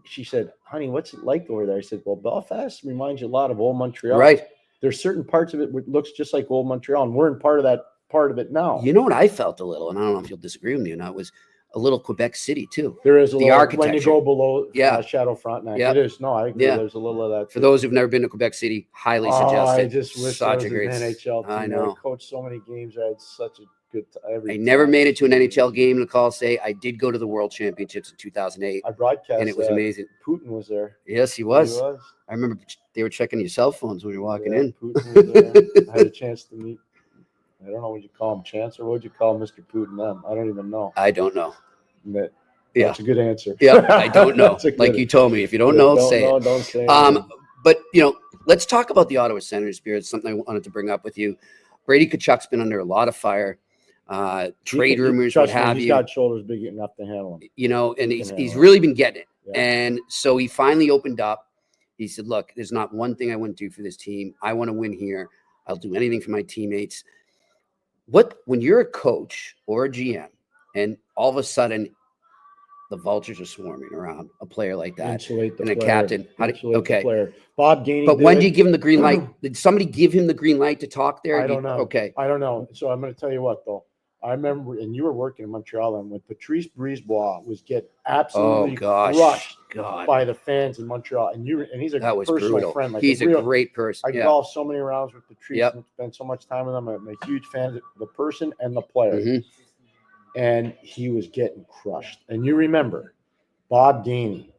she said, honey, what's it like over there? I said, well, Belfast reminds you a lot of old Montreal. Right. There's certain parts of it which looks just like old Montreal, and we're in part of it now. You know what I felt a little, and I don't know if you'll disagree with me or not, was a little Quebec City too. There is a little architecture. when you go below Shadow Frontenac. Yeah. It is. No, I agree. Yeah. There's a little of that. For those who've never been to Quebec City, highly suggest it. I just wish such there a great was an NHL team. I know. I coached so many games. I had such a good time. I never made it to an NHL game. Nicole say I did go to the World Championships in 2008. I broadcast, and it was amazing. Putin was there. Yes, he was. He was. I remember they were checking your cell phones when you were walking in. Putin was there. I had a chance to meet. I don't know what you call him, Chance, or what would you call Mr. Putin then? I don't even know. I don't know. That's a good answer. Yeah, I don't know. Like you told me, if you don't know, say it. Don't say it. But let's talk about the Ottawa Senators, Pierre. It's something I wanted to bring up with you. Brady Tkachuk's been under a lot of fire. Trade rumors, what have you. He's got shoulders big enough to handle him. And he's really been getting it. Yeah. And so he finally opened up. He said, look, there's not one thing I wouldn't do for this team. I want to win here. I'll do anything for my teammates. When you're a coach or a GM and all of a sudden the vultures are swarming around a player like that and a captain. Player. Bob Gainey. But when do you give him the green light? Did somebody give him the green light to talk there? I don't know. Okay. I don't know. So I'm going to tell you what, though. I remember, and you were working in Montreal, and when Patrice Brisebois was get absolutely crushed by the fans in Montreal, and he's a personal friend. Like he's a great person. I golfed so many rounds with Patrice and spent so much time with him. I'm a huge fan of the person and the player. And he was getting crushed. And you remember, Bob Gainey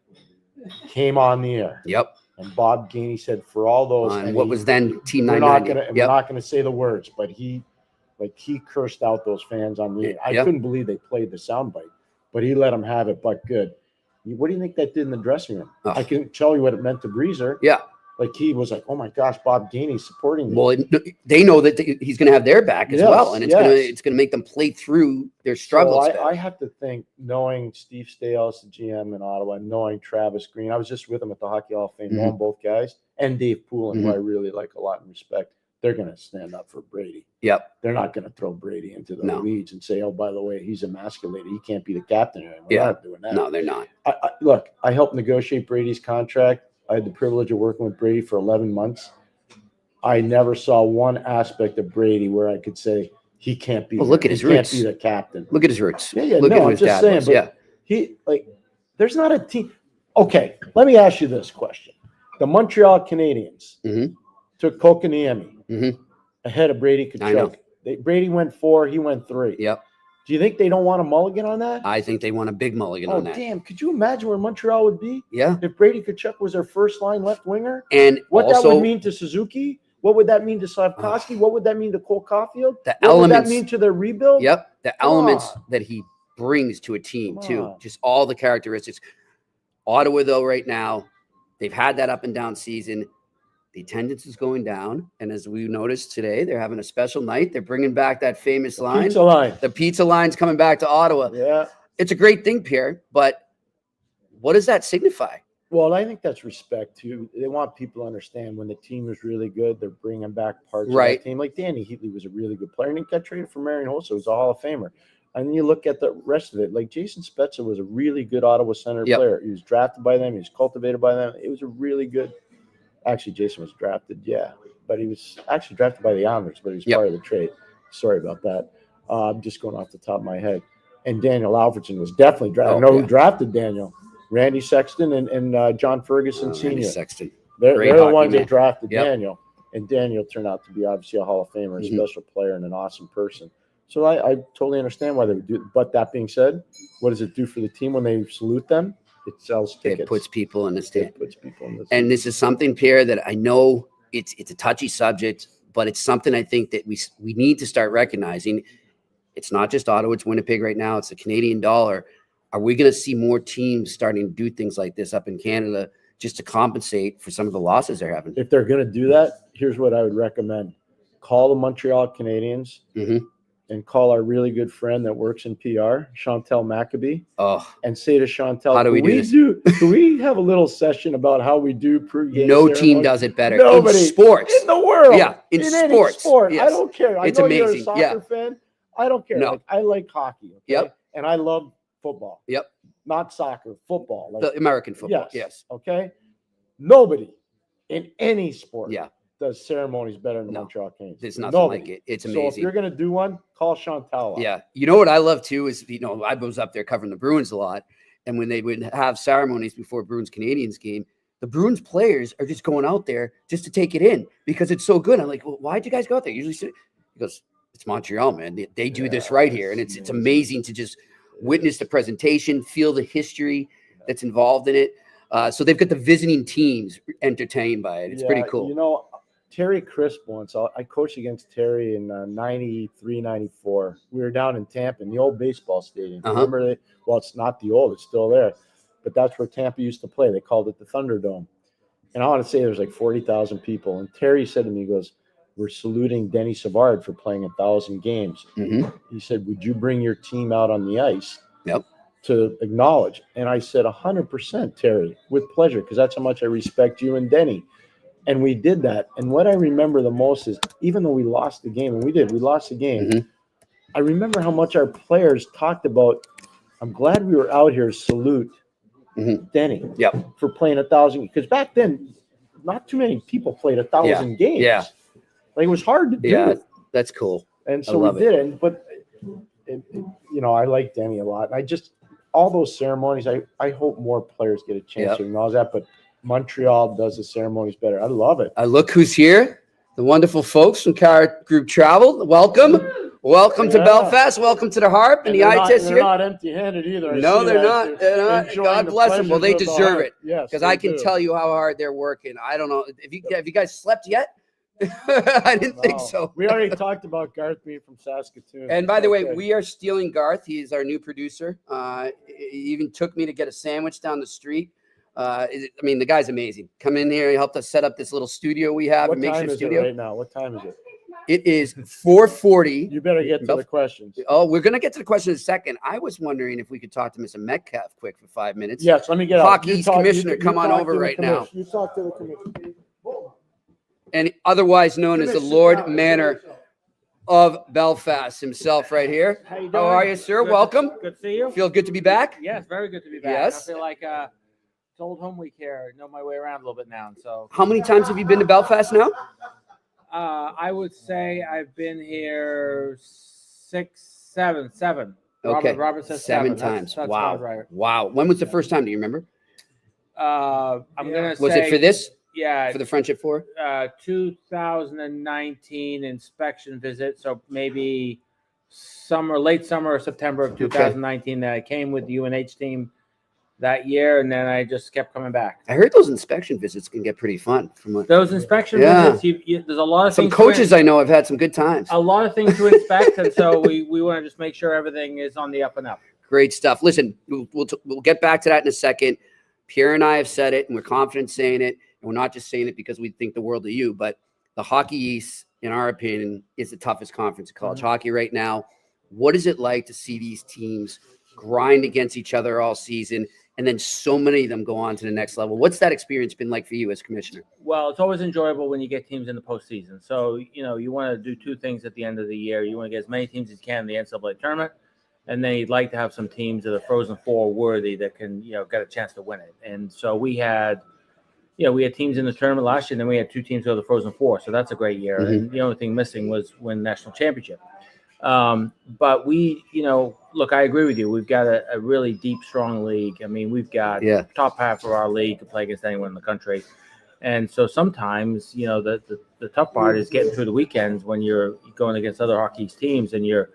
came on the air. Yep. And Bob Gainey said, for all those, and what was then Team 990. We're not going to say the words, but he cursed out those fans on the air. I couldn't believe they played the soundbite, but he let them have it. But good. What do you think that did in the dressing room? Oh. I can tell you what it meant to Breezer. Yeah. Like he was like, oh my gosh, Bob Gainey's supporting me. Well, they know that he's going to have their back as Yes, well, and yes. it's going to make them play through their struggles. So I have to think, knowing Steve Stales, the GM in Ottawa, knowing Travis Green, I was just with him at the Hockey Hall of Fame, knowing both guys, and Dave Poulin, who I really like a lot and respect. They're going to stand up for Brady. Yep. They're not going to throw Brady into the weeds and say, oh, by the way, he's emasculated. He can't be the captain anymore. We're not doing that. No, they're not. Look, I helped negotiate Brady's contract. I had the privilege of working with Brady for 11 months. I never saw one aspect of Brady where I could say he can't be. Well, look at his roots. He can't be the captain. Look at his roots. Yeah. Look No, at I'm his just dad saying. was. But Yeah. he there's not a team. Okay, let me ask you this question: the Montreal Canadiens took Kotkaniemi ahead of Brady Tkachuk. I know. Brady went 4. He went 3. Yep. Do you think they don't want a mulligan on that? I think they want a big mulligan on that. Damn! Could you imagine where Montreal would be? Yeah. If Brady Tkachuk was their first line left winger, And what also, that would mean to Suzuki? What would that mean to Slavkovsky? What would that mean to Cole Caulfield? The what would that elements- mean to their rebuild? Yep. The Come elements on. that he brings to a team, Come too. on. Just all the characteristics. Ottawa, though, right now, they've had that up and down season. The attendance is going down. And as we noticed today, they're having a special night. They're bringing back that famous line. Pizza line. The pizza line's coming back to Ottawa. Yeah. It's a great thing, Pierre, but what does that signify? Well, I think that's respect too. They want people to understand when the team is really good, they're bringing back parts of Right. the team. Like Danny Heatley was a really good player, and he got traded for Marion Hossa, who's a Hall of Famer. And then you look at the rest of it. Like Jason Spezza was a really good Ottawa Senator player. He was drafted by them. He was cultivated by them. It was a really good. Actually, Jason was drafted, but he was actually drafted by the Islanders, but he was part of the trade. Sorry about that. I'm just going off the top of my head. And Daniel Alfredson was definitely drafted. I know who drafted Daniel. Randy Sexton and John Ferguson Sr. Randy Sexton. They're the ones man. that drafted Yep. Daniel. And Daniel turned out to be obviously a Hall of Famer, a special player, and an awesome person. So I totally understand why they would do it. But that being said, what does it do for the team when they salute them? It sells tickets. It puts people in the stand. It puts people in the stand. And this is something, Pierre, that I know it's a touchy subject, but it's something I think that we need to start recognizing. It's not just Ottawa, it's Winnipeg right now. It's the Canadian dollar. Are we going to see more teams starting to do things like this up in Canada just to compensate for some of the losses they're having? If they're going to do that, here's what I would recommend. Call the Montreal Canadiens and call our really good friend that works in PR, Chantel Maccabee, and say to Chantel, how do we do this? Can we have a little session about how we do pregame No ceremonies? team does it better. Nobody. In sports. In the world. Yeah, in any sports. sport. Yes. I don't care. It's I know amazing. you're a soccer Yeah. fan. I don't care. No. Like, I like hockey. Okay? Yep. And I love football. Yep. Not soccer, football. Like, The American football. Yes. Okay. Nobody in any sport Yeah. does ceremonies better than No. Montreal Canadiens. There's nothing like it. It's So if amazing. you're going to do one, call Chantal up. Yeah. You know what I love too is, I was up there covering the Bruins a lot. And when they would have ceremonies before Bruins Canadiens game, the Bruins players are just going out there just to take it in because it's so good. I'm like, well, why'd you guys go out there? Usually he goes, it's Montreal, man. They do this right here. And it's amazing to just witness the presentation, feel the history that's involved in it. So they've got the visiting teams entertained by it. It's pretty cool. Terry Crisp once, I coached against Terry in 93, 94. We were down in Tampa in the old baseball stadium. Remember well, it's not the old, it's still there. But that's where Tampa used to play. They called it the Thunderdome. And I want to say there's like 40,000 people. And Terry said to me, he goes, we're saluting Denny Savard for playing 1,000 games. He said, would you bring your team out on the ice to acknowledge? And I said, 100%, Terry, with pleasure, because that's how much I respect you and Denny. And we did that. And what I remember the most is, even though we lost the game, and we lost the game, I remember how much our players talked about, I'm glad we were out here to salute Denny for playing 1,000. Because back then, not too many people played 1,000 games. Yeah. Like, it was hard to do. Yeah, that's cool. And so we did it. But, I like Denny a lot. And all those ceremonies, I hope more players get a chance to acknowledge that. But Montreal does the ceremonies better. I love it. Look who's here. The wonderful folks from Car Group Travel. Welcome. Welcome to Belfast. Welcome to the Harp and the eye-test here. They're not empty-handed either. No, they're not. They're not. God bless them. Well, they deserve it. Yes, because I can tell you how hard they're working. I don't know. Have you guys slept yet? I didn't think No. so. We already talked about Garth being from Saskatoon. And by the way, Okay. we are stealing Garth. He is our new producer. He even took me to get a sandwich down the street. The guy's amazing. Come in here. He helped us set up this little studio we have. What a time makeshift is studio. it right now? What time is it? It is 4:40. You better get to the questions. Oh, we're going to get to the question in a second. I was wondering if we could talk to Mr. Metcalf quick for 5 minutes. Yes, let me get Hockey out. East commissioner, come on talk over to the right now. You talk to the commissioner. And otherwise known as the Lord Manor of Belfast himself right here. How you doing? How are you, sir? Good. Welcome. Good to see you. Feel good to be back? Yes, very good to be back. Yes. I feel like it's old home week here. Know my way around a little bit now. So How many times have you been to Belfast now? I would say I've been here seven. Okay. Robert says seven seven. times. That's Wow. about right. Wow. When was the first time? Do you remember? I'm gonna say. Was it for this? Yeah. For the Friendship Four? 2019 inspection visit. So maybe late summer or September of 2019 that I came with the UNH team that year, and then I just kept coming back. I heard those inspection visits can get pretty fun. From what Those inspection Yeah. visits, there's a lot of some things. coaches I know have had some good times. A lot of things to inspect, and so we want to just make sure everything is on the up and up. Great stuff. Listen, we'll get back to that in a second. Pierre and I have said it, and we're confident saying it. And we're not just saying it because we think the world of you, but the Hockey East, in our opinion, is the toughest conference in college hockey right now. What is it like to see these teams grind against each other all season, and then so many of them go on to the next level? What's that experience been like for you as commissioner? Well, it's always enjoyable when you get teams in the postseason. So, you want to do two things at the end of the year. You want to get as many teams as you can in the NCAA tournament, and then you'd like to have some teams that are Frozen Four worthy that can, get a chance to win it. And so we had teams in the tournament last year, and then we had two teams go to the Frozen Four. So that's a great year. Mm-hmm. And the only thing missing was win national championship. But we, look, I agree with you. We've got a really deep, strong league. I mean, we've got top half of our league to play against anyone in the country. And so sometimes, the tough part is getting through the weekends when you're going against other hockey teams and you're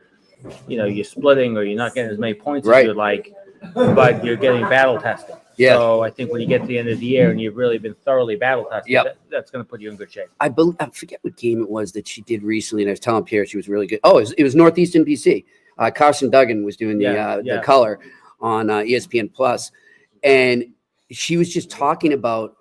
splitting or you're not getting as many points as you'd like, but you're getting battle tested. Yeah. So I think when you get to the end of the year and you've really been thoroughly battle tested, that's going to put you in good shape. I forget what game it was that she did recently, and I was telling Pierre she was really good. Oh, it was Northeastern BC. Carson Duggan was doing the color on ESPN Plus, and she was just talking about,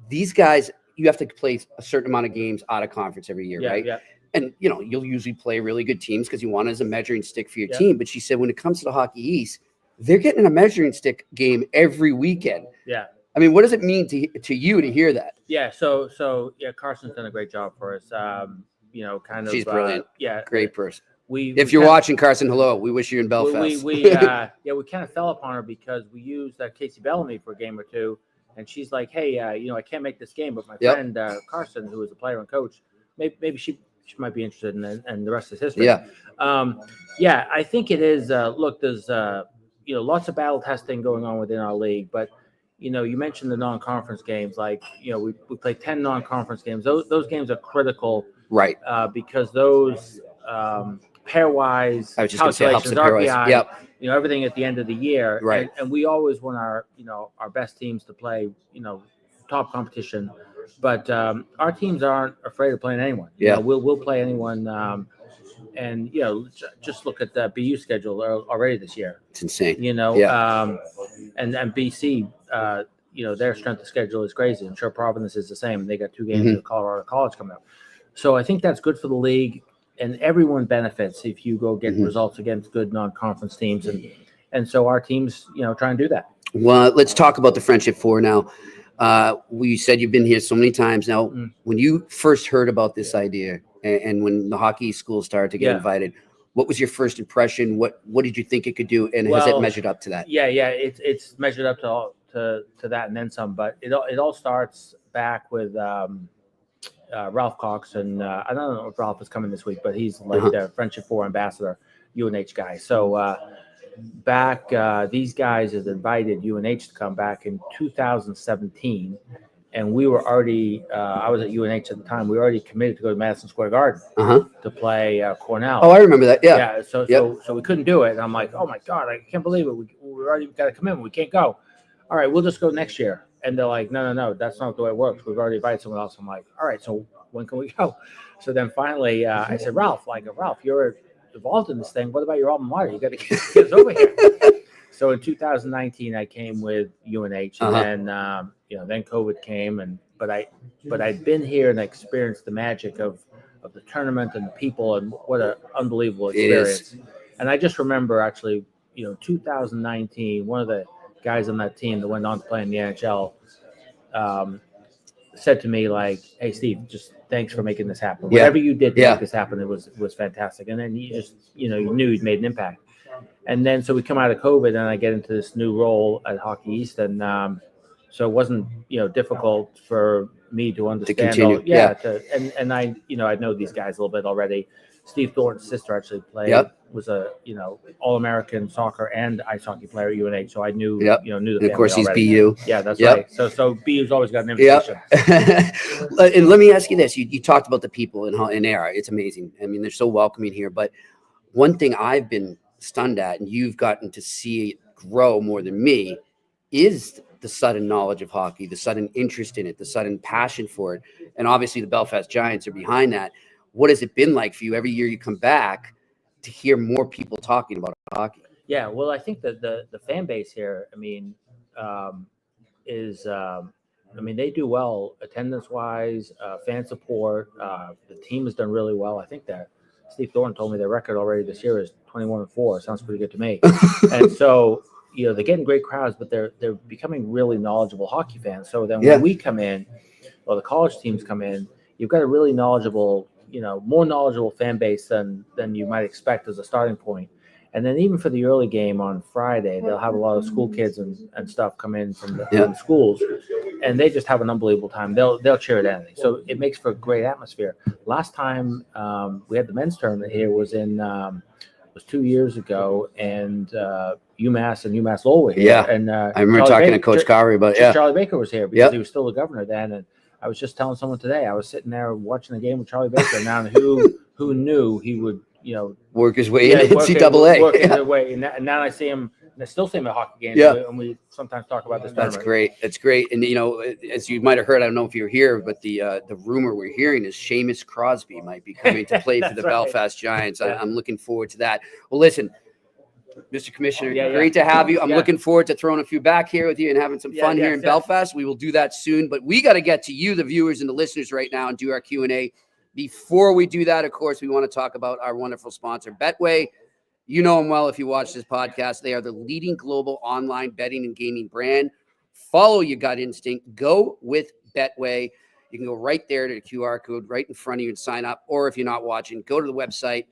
these guys, you have to play a certain amount of games out of conference every year, right? Yeah. And, you'll usually play really good teams because you want it as a measuring stick for your team. But she said when it comes to the Hockey East, they're getting a measuring stick game every weekend. Yeah. I mean, what does it mean to you to hear that? Yeah. So Carson's done a great job for us. She's brilliant. Great person. If you're watching, Carson, hello. We wish you in Belfast. We kind of fell upon her because we used Casey Bellamy for a game or two, and she's like, hey, I can't make this game, but my friend Carson, who is a player and coach, maybe she might be interested in it, and the rest is history. Yeah. I think it is. Look, there's lots of battle testing going on within our league, but you mentioned the non-conference games. Like, we play 10 non-conference games. Those games are critical, right? Because those pairwise calculations, RPI, everything at the end of the year, right? And we always want our best teams to play, top competition. But our teams aren't afraid of playing anyone. We'll play anyone. And just look at the BU schedule already this year. It's insane. And BC, their strength of schedule is crazy. I'm sure Providence is the same. They got 2 games at Colorado College coming up. So I think that's good for the league, and everyone benefits if you go get results against good non-conference teams. And so our teams, try and do that. Well, let's talk about the Friendship Four now. We said you've been here so many times now. When you first heard about this idea, and when the hockey schools started to get invited, what was your first impression? What did you think it could do, and has it measured up to that? Yeah, it's measured up to that and then some. But it all starts back with Ralph Cox, and I don't know if Ralph is coming this week, but he's like the Friendship Four ambassador, UNH guy. So back, these guys had invited UNH to come back in 2017. And we were already, I was at UNH at the time. We were already committed to go to Madison Square Garden to play Cornell. Oh, I remember that. Yeah. So we couldn't do it. And I'm like, oh my God, I can't believe it. We already got a commitment. We can't go. All right, we'll just go next year. And they're like, no, that's not the way it works. We've already invited someone else. I'm like, all right, so when can we go? So then finally, I said, Ralph, you're involved in this thing. What about your alma mater? You got to get us over here. So in 2019, I came with UNH, and then then COVID came, but I'd been here and experienced the magic of the tournament and the people, and what an unbelievable experience. And I just remember actually, 2019, one of the guys on that team that went on to play in the NHL said to me, like, "Hey, Steve, just thanks for making this happen. Whatever you did to make this happen, it was fantastic." And then you knew he'd made an impact. And then so we come out of COVID, and I get into this new role at Hockey East, and so it wasn't difficult for me to understand. To continue, And I I know these guys a little bit already. Steve Thornton's sister actually played, was a All-American soccer and ice hockey player at UNH, so I knew knew the family. And of course, he's already. BU. Yeah, that's right. So BU's always got an invitation. And let me ask you this: you talked about the people in Air. It's amazing. I mean, they're so welcoming here. But one thing I've been stunned at, and you've gotten to see it grow more than me, is the sudden knowledge of hockey, the sudden interest in it, the sudden passion for it. And obviously the Belfast Giants are behind that. What has it been like for you every year you come back to hear more people talking about hockey? Yeah, well, I think that the fan base here, they do well attendance-wise, fan support. The team has done really well. I think that Steve Thornton told me their record already this year is 21-4. Sounds pretty good to me. And so, they're getting great crowds, but they're becoming really knowledgeable hockey fans. So then when we come in, or the college teams come in, you've got a really knowledgeable, more knowledgeable fan base than you might expect as a starting point. And then even for the early game on Friday, they'll have a lot of school kids and stuff come in from the schools, and they just have an unbelievable time. They'll cheer at anything. So it makes for a great atmosphere. Last time we had the men's tournament here was 2 years ago, and UMass and UMass Lowell were here. Yeah, and I remember talking to Coach Cowrie about Charlie Baker was here because he was still the governor then. And I was just telling someone today, I was sitting there watching the game with Charlie Baker. Now who knew he would work his way into NCAA. Work his way. And now I see him. I still see him at hockey games. And we sometimes talk about this. That's great. That's great. And as you might have heard, I don't know if you were here, but the rumor we're hearing is Seamus Crosby might be coming to play for the Belfast Giants. I'm looking forward to that. Well, listen, Mr. Commissioner, great to have you. I'm looking forward to throwing a few back here with you and having some fun here in Belfast. We will do that soon, but we got to get to you, the viewers and the listeners right now, and do our Q&A. Before we do that, of course, we want to talk about our wonderful sponsor, Betway. You know them well if you watch this podcast. They are the leading global online betting and gaming brand. Follow your gut instinct. Go with Betway. You can go right there to the QR code right in front of you and sign up. Or if you're not watching, go to the website.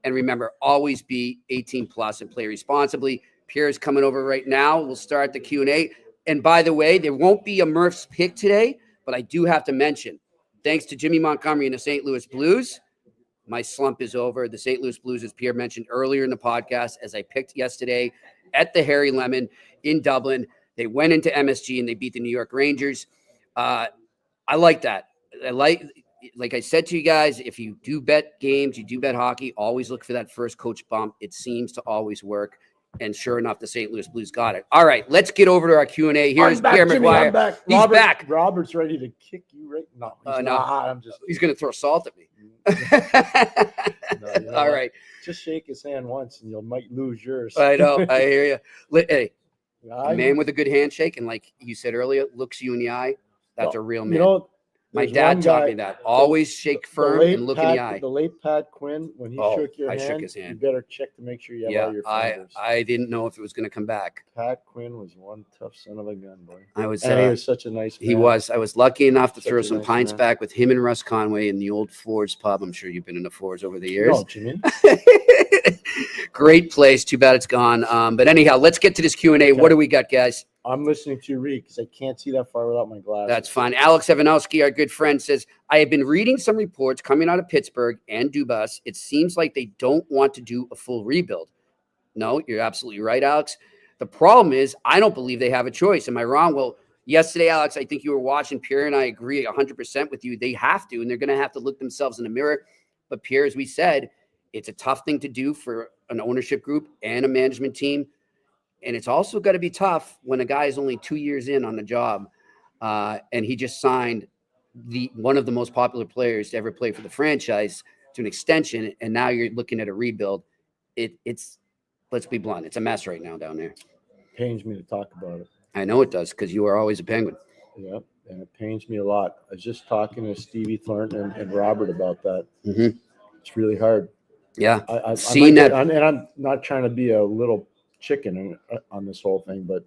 And remember, always be 18 plus and play responsibly. Pierre is coming over right now. We'll start the Q&A. And by the way, there won't be a Murph's pick today, but I do have to mention, thanks to Jimmy Montgomery and the St. Louis Blues, my slump is over. The St. Louis Blues, as Pierre mentioned earlier in the podcast, as I picked yesterday at the Harry Lemon in Dublin, they went into MSG and they beat the New York Rangers. I like that. Like I said to you guys, if you do bet games, you do bet hockey, always look for that first coach bump. It seems to always work. And sure enough, the St. Louis Blues got it. All right, let's get over to our Q&A. Here's Pierre McGuire. He's back. Robert's ready to kick you right now. No, he's going to throw salt at me. All right. Just shake his hand once and you might lose yours. I know. I hear you. Hey, a man with a good handshake, and like you said earlier, looks you in the eye. That's a real man. My dad taught me that. Always shake firm and look in the eye. The late Pat Quinn, when he shook your hand, shook his hand. You better check to make sure you have all your fingers. I didn't know if it was going to come back. Pat Quinn was one tough son of a gun, boy. He was such a nice man. He was. I was lucky enough to throw some pints back with him and Russ Conway in the old Ford's pub. I'm sure you've been in the Ford's over the years. No, Jimmy. Great place. Too bad it's gone. But anyhow, let's get to this Q&A. Okay. What do we got, guys? I'm listening to you read because I can't see that far without my glasses. That's fine. Alex Evanowski, our good friend, says, I have been reading some reports coming out of Pittsburgh and Dubas. It seems like they don't want to do a full rebuild. No, you're absolutely right, Alex. The problem is I don't believe they have a choice. Am I wrong? Well, yesterday, Alex, I think you were watching Pierre, and I agree 100% with you. They have to, and they're going to have to look themselves in the mirror. But Pierre, as we said, it's a tough thing to do for an ownership group and a management team. And it's also got to be tough when a guy is only 2 years in on the job and he just signed one of the most popular players to ever play for the franchise to an extension, and now you're looking at a rebuild. It's let's be blunt, it's a mess right now down there. Pains me to talk about it. I know it does, because you are always a Penguin. Yep, and it pains me a lot. I was just talking to Stevie Thornton and Robert about that. Mm-hmm. It's really hard. Yeah, I'm not trying to be a little chicken on this whole thing, but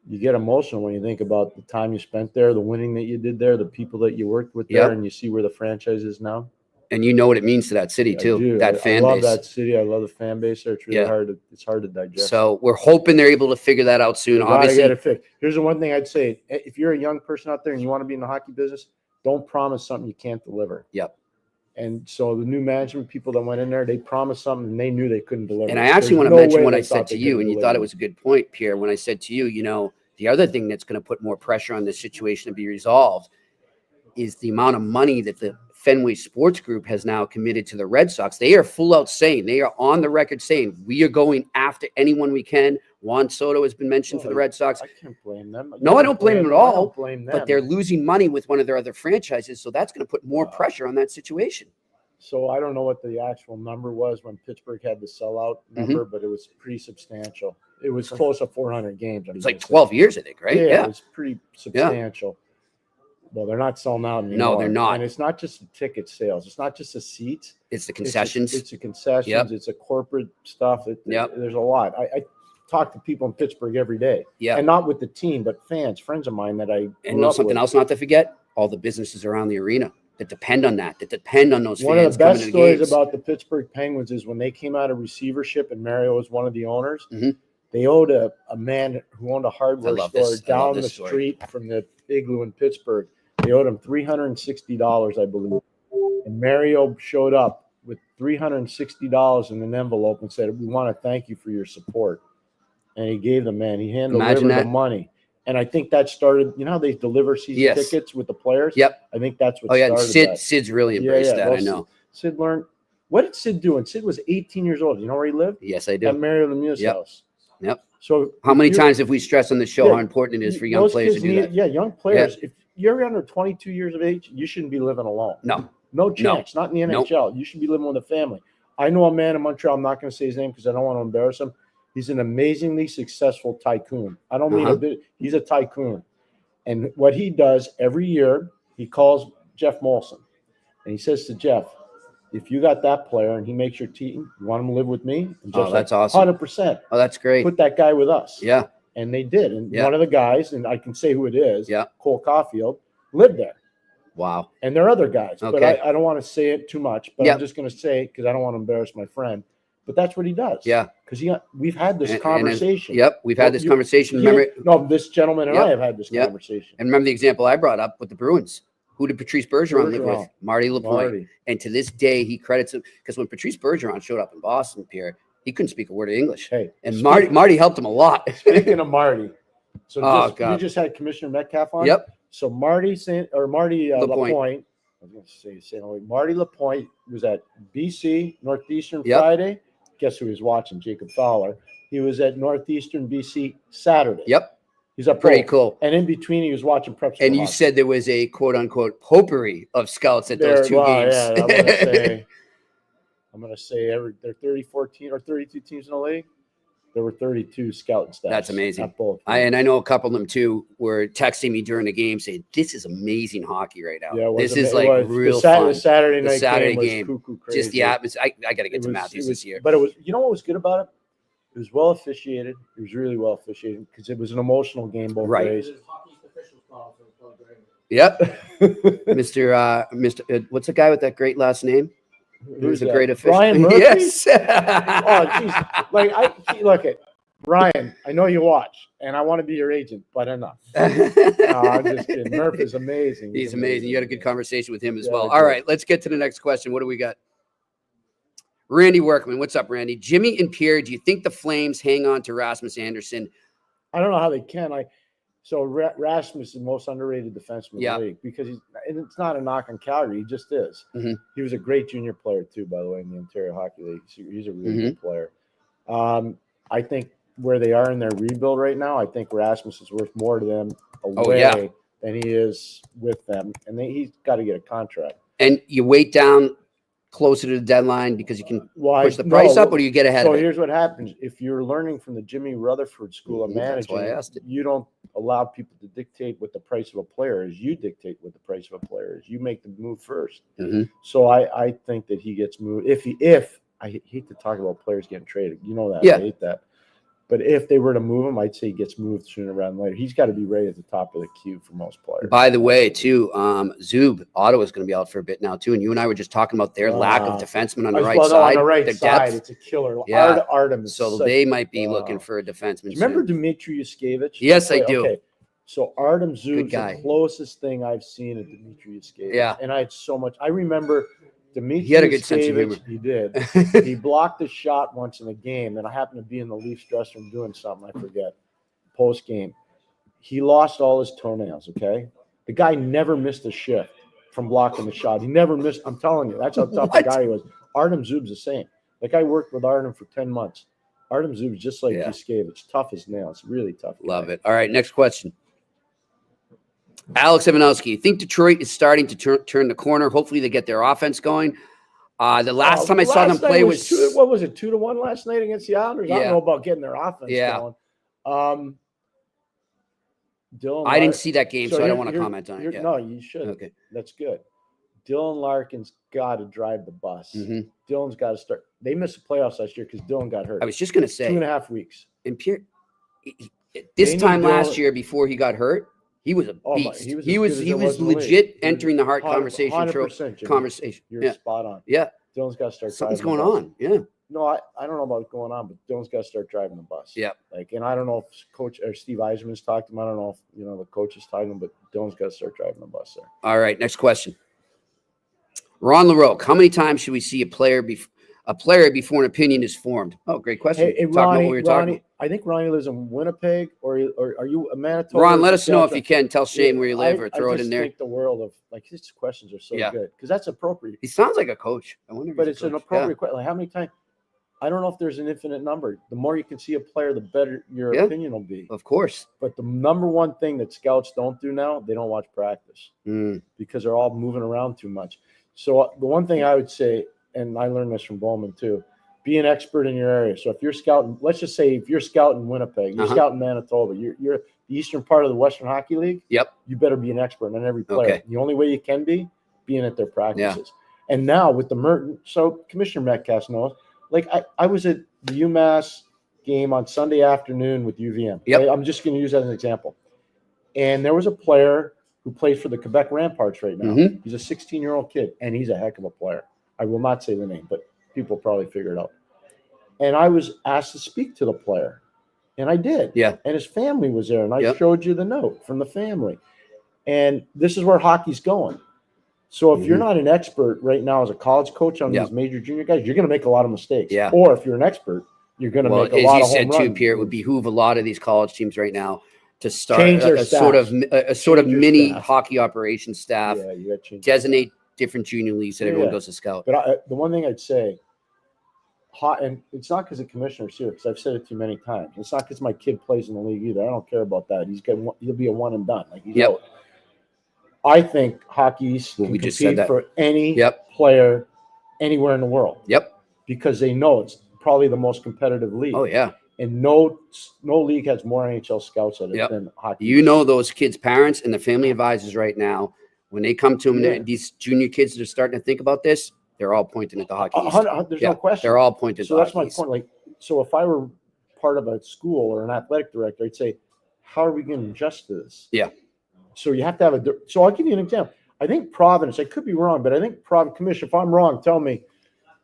you get emotional when you think about the time you spent there, the winning that you did there, the people that you worked with there, and you see where the franchise is now. And you know what it means to that city too. That fan base. I love that city. I love the fan base there. It's really hard. It's hard to digest. So we're hoping they're able to figure that out soon. Obviously, get it fixed. Here's the one thing I'd say: if you're a young person out there and you want to be in the hockey business, don't promise something you can't deliver. Yep. And so the new management people that went in there, they promised something and they knew they couldn't deliver. And I actually want to mention what I said to you, and you thought it was a good point, Pierre, when I said to you, you know, the other thing that's going to put more pressure on this situation to be resolved is the amount of money that the Fenway Sports Group has now committed to the Red Sox. They are full out saying, they are on the record saying, we are going after anyone we can. Juan Soto has been mentioned for the Red Sox. I can't blame them. No, I don't blame them at all. I don't blame them. But they're losing money with one of their other franchises, so that's going to put more pressure on that situation. So I don't know what the actual number was when Pittsburgh had the sellout number, but it was pretty substantial. It was close to 400 games. It was like 12 years, I think, right? Yeah, it was pretty substantial. Well, they're not selling out anymore. No, they're not. And it's not just the ticket sales. It's not just the seats. It's the concessions. It's the concessions. Yep. It's a corporate stuff. There's a lot. I talk to people in Pittsburgh every day. Yeah. And not with the team, but fans, friends of mine that I and know something else not to forget? All the businesses around the arena that depend on that depend on those fans. One of the best stories games. about the Pittsburgh Penguins is when they came out of receivership and Mario was one of the owners. Mm-hmm. They owed a man who owned a hardware store down the street from the Igloo in Pittsburgh. They owed him $360, I believe. And Mario showed up with $360 in an envelope and said, "We want to thank you for your support." And he gave the man. He handed the money. And I think that started, you know how they deliver season tickets with the players? Yep. I think that's what started that. Sid's really embraced that, I know. Sid learned. What did Sid do? And Sid was 18 years old. You know where he lived? Yes, I do. At Mario Lemieux's house. Yep. So how many times have we stressed on the show how important it is for young players to do that? Yeah, young players. Yeah. If you're under 22 years of age, you shouldn't be living alone. No chance. Not in the NHL. You should be living with a family. I know a man in Montreal. I'm not going to say his name because I don't want to embarrass him. He's an amazingly successful tycoon. I don't mean a bit. He's a tycoon. And what he does every year, he calls Jeff Molson. And he says to Jeff, if you got that player and he makes your team, you want him to live with me? And Jeff's that's awesome. 100%. Oh, that's great. Put that guy with us. Yeah. And they did. And one of the guys, and I can say who it is, Cole Caulfield, lived there. Wow. And there are other guys. Okay. But I don't want to say it too much. But I'm just going to say it because I don't want to embarrass my friend. But that's what he does. Yeah. Because we've had this conversation. We've had this conversation. Remember? No, this gentleman and I have had this conversation. And remember the example I brought up with the Bruins. Who did Patrice Bergeron live with? Marty Lapointe. And to this day, he credits him because when Patrice Bergeron showed up in Boston, Pierre, he couldn't speak a word of English. Hey, and Marty helped him a lot. Speaking of Marty, so you just had Commissioner Metcalf on. Yep. So Marty Lapointe. I was going to say Marty Lapointe was at BC Northeastern Friday. Guess who he was watching? Jacob Fowler. He was at Northeastern BC Saturday. Yep. He's up pretty cool. And in between, he was watching preps. And you said there was a quote unquote potpourri of scouts at those two games. Yeah, I'm going to say there are 34 teams or 32 teams in the league. There were 32 scouting staff. That's amazing. At both. And I know a couple of them too were texting me during the game saying, "This is amazing hockey right now. Yeah, this is like real fun." The Saturday night game was cuckoo crazy. Just the atmosphere. I got to get to Matthews this year. But it was. You know what was good about it? It was well officiated. It was really well officiated because it was an emotional game both ways. Yep. Mr. What's the guy with that great last name? Who's a great official? Brian Murphy? Yes. Oh, jeez. Look at Brian. I know you watch, and I want to be your agent, but enough. No, I'm just kidding. Murphy's amazing. He's amazing. You had a good conversation with him as well. All right, let's get to the next question. What do we got? Randy Workman. What's up, Randy? Jimmy and Pierre, do you think the Flames hang on to Rasmus Andersson? I don't know how they can. So Rasmus is the most underrated defenseman in the league because it's not a knock on Calgary. He just is. Mm-hmm. He was a great junior player too, by the way, in the Ontario Hockey League. He's a really good player. I think where they are in their rebuild right now, I think Rasmus is worth more to them away than he is with them, and he's got to get a contract. And you wait down closer to the deadline because you can push the price up, or do you get ahead of it? So here's what happens. If you're learning from the Jimmy Rutherford School of Managing, why I asked it. you don't allow people to dictate what the price of a player is. You dictate what the price of a player is. You make the move first. Mhm. So I think that he gets moved. If I hate to talk about players getting traded. You know that. Yeah. I hate that. But if they were to move him, I'd say he gets moved sooner rather than later. He's got to be right at the top of the queue for most players. By the way, too, Zub, Ottawa's going to be out for a bit now, too. And you and I were just talking about their lack of defensemen on the right side. On the right their side, depth. it's a killer. Yeah. Artem is So such- they might be looking for a defenseman. Do you remember soon. Dmitry Yuskevich? Yes, I do. Okay. So Artem Zub's guy. the closest thing I've seen of Dmitry Yuskevich. Yeah. And I had so much. I remember Dmitry He had a good sense of humor. Yuskevich, he did. He blocked a shot once in a game, and I happened to be in the Leafs dressing room doing something, I forget, post game. He lost all his toenails, okay? The guy never missed a shift from blocking the shot. He never missed. I'm telling you, that's how tough the guy was. Artem Zub's the same. Like, I worked with Artem for 10 months. Artem Zub's just like Yuskevich, tough as nails, really tough. Love it. All right, next question. Alex Ivanowski, you think Detroit is starting to turn the corner? Hopefully they get their offense going. The last time I saw them play was 2-1 last night against the Islanders. I Yeah. don't know about getting their offense going. Dylan, I didn't see that game, so I don't want to here- comment on it. Yeah. No, you should. Okay. That's good. Dylan Larkin's got to drive the bus. Mhm. Dylan's got to start. They missed the playoffs last year because Dylan got hurt. I was just going to say, 2.5 weeks. and Pierre, this They time need last Dylan- year before he got hurt, he was a Oh my- beast. he was He as was good as there was in the legit league. He was entering the Hart conversation. 100%, Jimmy. Conversation. You're Yeah. spot on. Yeah. Dylan's got to start. Something's driving going the bus. on. Yeah. No, I don't know about what's going on, but Dylan's got to start driving the bus. Yeah. Like, and I don't know if Coach or Steve Eiserman's talked to him. I don't know if the coach is talking to him, but Dylan's got to start driving the bus there. All right. Next question. Ron LaRoque, how many times should we see a player before an opinion is formed? Oh, great question. Hey, Talking about Ronnie, what we were talking Ronnie, I think Ronnie lives in Winnipeg, or are you a Manitoba? Ron, let or us know if Saskatchewan? you can. Tell Shane where you live or I throw it just in there. think the world of, like, his questions are so Yeah. good because that's appropriate. He sounds like a coach. I wonder if But he's it's a an coach. appropriate question. Like, how many times? I don't know if there's an infinite number. The more you can see a player, the better your Yeah. opinion will be. Yeah, of course. But the number one thing that scouts don't do now, they don't watch practice because they're all moving around too much. So the one thing I would say, and I learned this from Bowman too, be an expert in your area. So if you're scouting, let's just say if you're scouting Winnipeg, you're scouting Manitoba, you're the eastern part of the Western Hockey League. Yep. You better be an expert on every player. Okay. The only way you can be being at their practices. And now with the Merton, so Commissioner Metcalf knows. Like I was at the UMass game on Sunday afternoon with UVM. Yep. Right? I'm just going to use that as an example. And there was a player who plays for the Quebec Ramparts right now. Mhm. He's a 16-year-old kid, and he's a heck of a player. I will not say the name, but people probably figure it out. And I was asked to speak to the player, and I did. Yeah. And his family was there, and I Yep. showed you the note from the family. And this is where hockey's going. So if you're not an expert right now as a college coach on Yep. these major junior guys, you're going to make a lot of mistakes. Yeah. Or if you're an expert, you're going to Well, make a lot as of you home said too, runs. Pierre, it would behoove a lot of these college teams right now to start Change their a sort of staffs. a Change your mini staff. hockey operations staff. Yeah, you got to change. Designate different junior leagues that everyone Yeah. goes to scout. But the one thing I'd say, and it's not because the commissioner's here, because I've said it too many times. It's not because my kid plays in the league either. I don't care about that. He'll be a one and done. Like he's Yep. out. I think hockey's Well, can we just said compete that. for any Yep. player anywhere in the world Yep. because they know it's probably the most competitive league. Oh yeah. And no league has more NHL scouts at it Yep. than hockey. You know those kids' parents and the family advisors right now, when they come to them, Yeah. these junior kids that are starting to think about this, they're all pointing at the hockey. East. There's Yeah, no question. They're all pointed So at the that's my hockey. East. point. Like, so if I were part of a school or an athletic director, I'd say, how are we going to adjust to this? Yeah. So you have to have so I'll give you an example. I think Providence, I could be wrong, but I think Commissioner, if I'm wrong, tell me.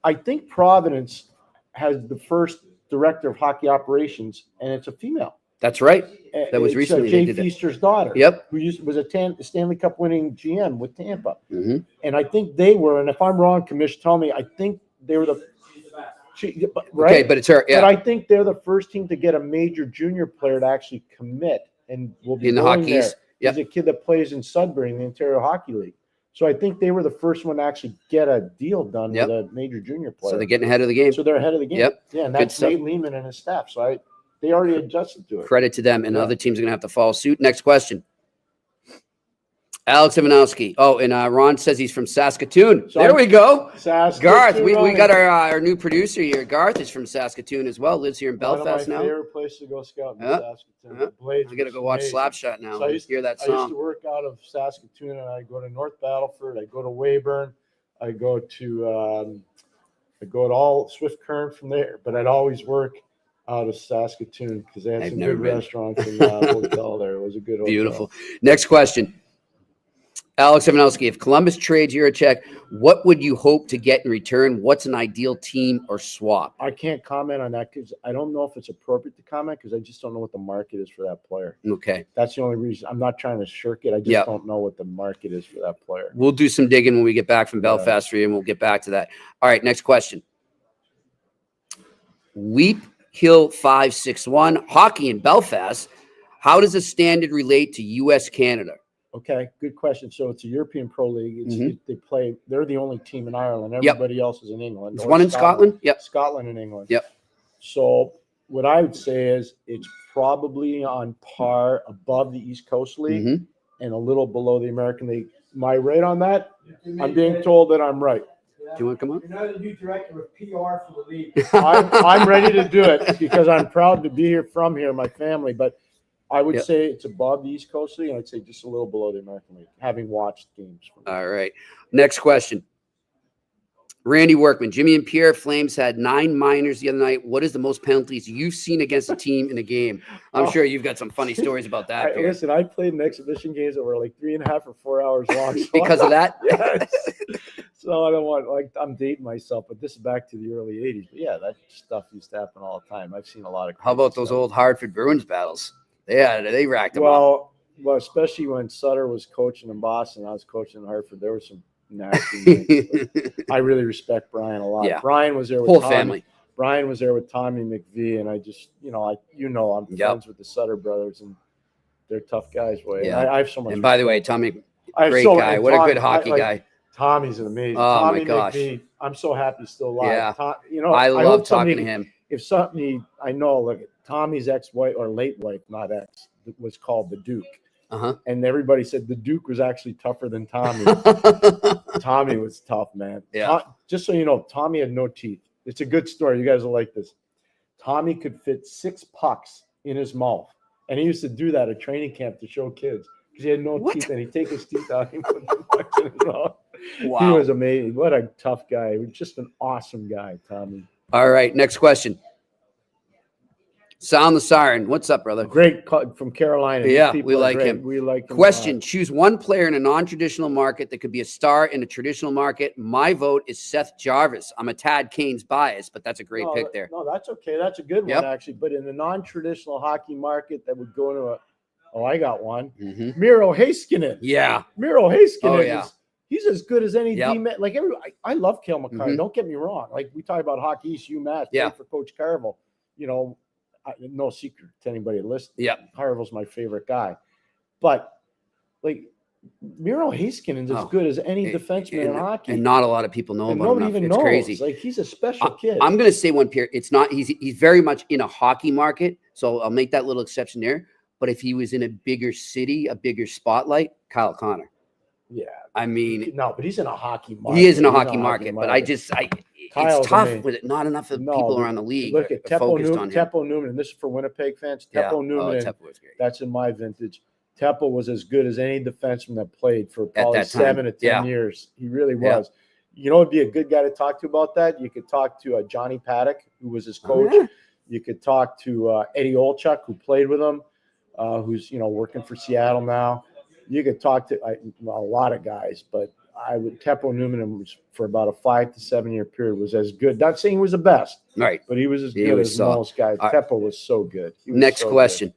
I think Providence has the first director of hockey operations, and it's a female. That's right. That was It's, recently Jay they did it. Feaster's daughter. Yep. Who was a Stanley Cup winning GM with Tampa. Mhm. And I think they were, and if I'm wrong, Commissioner, tell me, I think they were right? Okay, but it's her. Yeah. But I think they're the first team to get a major junior player to actually commit and will be In the going Hockey there. East. Yep. He's a kid that plays in Sudbury in the Ontario Hockey League. So I think they were the first one to actually get a deal done Yep. with a major junior player. So they're getting ahead of the game. So they're ahead of the game. Yep. Yeah, and Good that's stuff. Nate Lehman and his staff. So they already adjusted to it. Credit to them, and Yeah. other teams are going to have to follow suit. Next question. Alex Ivanowski. Oh, and Ron says he's from Saskatoon. So there we go. Saskatoon, Garth, we got our new producer here. Garth is from Saskatoon as well. Lives here in Belfast now. One of my favorite places to go scout in Saskatoon. The Blades I got to go watch amazing. Slapshot now. So I used hear that I used song. to work out of Saskatoon, and I go to North Battleford. I go to Weyburn. I go to all Swift Current from there. But I'd always work out of Saskatoon because they had I've some never good been. restaurants in the hotel there. It was a good hotel. Beautiful. Next question. Alex Ivanowski, if Columbus trades Jiricek, what would you hope to get in return? What's an ideal team or swap? I can't comment on that because I don't know if it's appropriate to comment because I just don't know what the market is for that player. Okay. That's the only reason. I'm not trying to shirk it. I just don't know what the market is for that player. We'll do some digging when we get back from Belfast for you, and we'll get back to that. All right, next question. Weep Hill 561, hockey in Belfast. How does the standard relate to U.S. Canada? Okay, good question. So it's a European Pro League. They play. They're the only team in Ireland. Everybody else is in England. There's one in Scotland? Yep. Scotland and England. Yep. So what I would say is it's probably on par above the East Coast League and a little below the American League. Am I right on that? I'm being told that I'm right. Do you want to come on? You're not the new director of PR for the league. I'm ready to do it because I'm proud to be here from here, my family. But I would say it's above the East Coast League, and I'd say just a little below the American League, having watched games. All right. Next question. Randy Workman. Jimmy and Pierre Flames had 9 minors the other night. What is the most penalties you've seen against a team in a game? I'm sure you've got some funny stories about that, Pierre. Listen, I played in exhibition games that were like 3.5 or 4 hours long. So because of that? Yes. So I don't want, I'm dating myself, but this is back to the early 80s. But yeah, that stuff used to happen all the time. I've seen a lot of How about those old Hartford Bruins battles? They racked them up. Well, especially when Sutter was coaching in Boston, I was coaching in Hartford. There were some nasty names. I really respect Brian a lot. Yeah. Brian was there with Whole Tommy. family. Brian was there with Tommy McVie, and I just, I'm friends with the Sutter brothers, and they're tough guys. Yeah. I have so much. And by the way, Tommy, I great guy. What a good hockey guy. Tommy's an amazing. Oh, Tommy my gosh. McVie, I'm so happy he's still alive. Yeah. I love talking to him. If something, I know, look, Tommy's ex-wife or late wife, not ex, was called the Duke. And everybody said the Duke was actually tougher than Tommy. Tommy was tough, man. Yeah. Just so you know, Tommy had no teeth. It's a good story. You guys will like this. Tommy could fit 6 pucks in his mouth. And he used to do that at training camp to show kids because he had no teeth. And he'd take his teeth out and put the pucks in his mouth. Wow. He was amazing. What a tough guy. He was just an awesome guy, Tommy. All right. Next question. Sound the Siren. What's up, brother? Great call from Carolina. Yeah, we like him. We like him. Question. Choose one player in a non-traditional market that could be a star in a traditional market. My vote is Seth Jarvis. I'm a Tad Kane's bias, but that's a great pick there. No, that's okay. That's a good one, actually. But in the non-traditional hockey market that would go into I got one. Miro Heiskanen. Yeah. Miro Heiskanen. Oh, yeah. He's as good as any D-man. Like I love Cale Makar. Don't get me wrong. Like we talk about Hockey East UMass. Yeah. For Coach Carville. No secret to anybody listening. Yeah. Carville's my favorite guy. But like Miro Heiskanen is as good as any defenseman in hockey. And not a lot of people know about him. Nobody even knows. Crazy. Like he's a special kid. I'm going to say one, Pierre. It's not. He's very much in a hockey market, so I'll make that little exception there. But if he was in a bigger city, a bigger spotlight, Kyle Connor. Yeah. I mean, no, but he's in a hockey market. He is in a hockey market, but it's Kyle's tough with it. Not enough of people around the league look at focused on him. Teppo Newman, and this is for Winnipeg fans. Teppo Newman, Teppo was great. That's in my vintage. Teppo was as good as any defenseman that played for probably 7 to 10 years. He really was. You know, it'd be a good guy to talk to about that. You could talk to Johnny Paddock, who was his coach. You could talk to Eddie Olchuk, who played with him, who's working for Seattle now. You could talk to a lot of guys, but Teppo Newman was for about a 5 to 7 year period was as good. Not saying he was the best, right? But he was as good as most guys. Teppo was so good. Next question.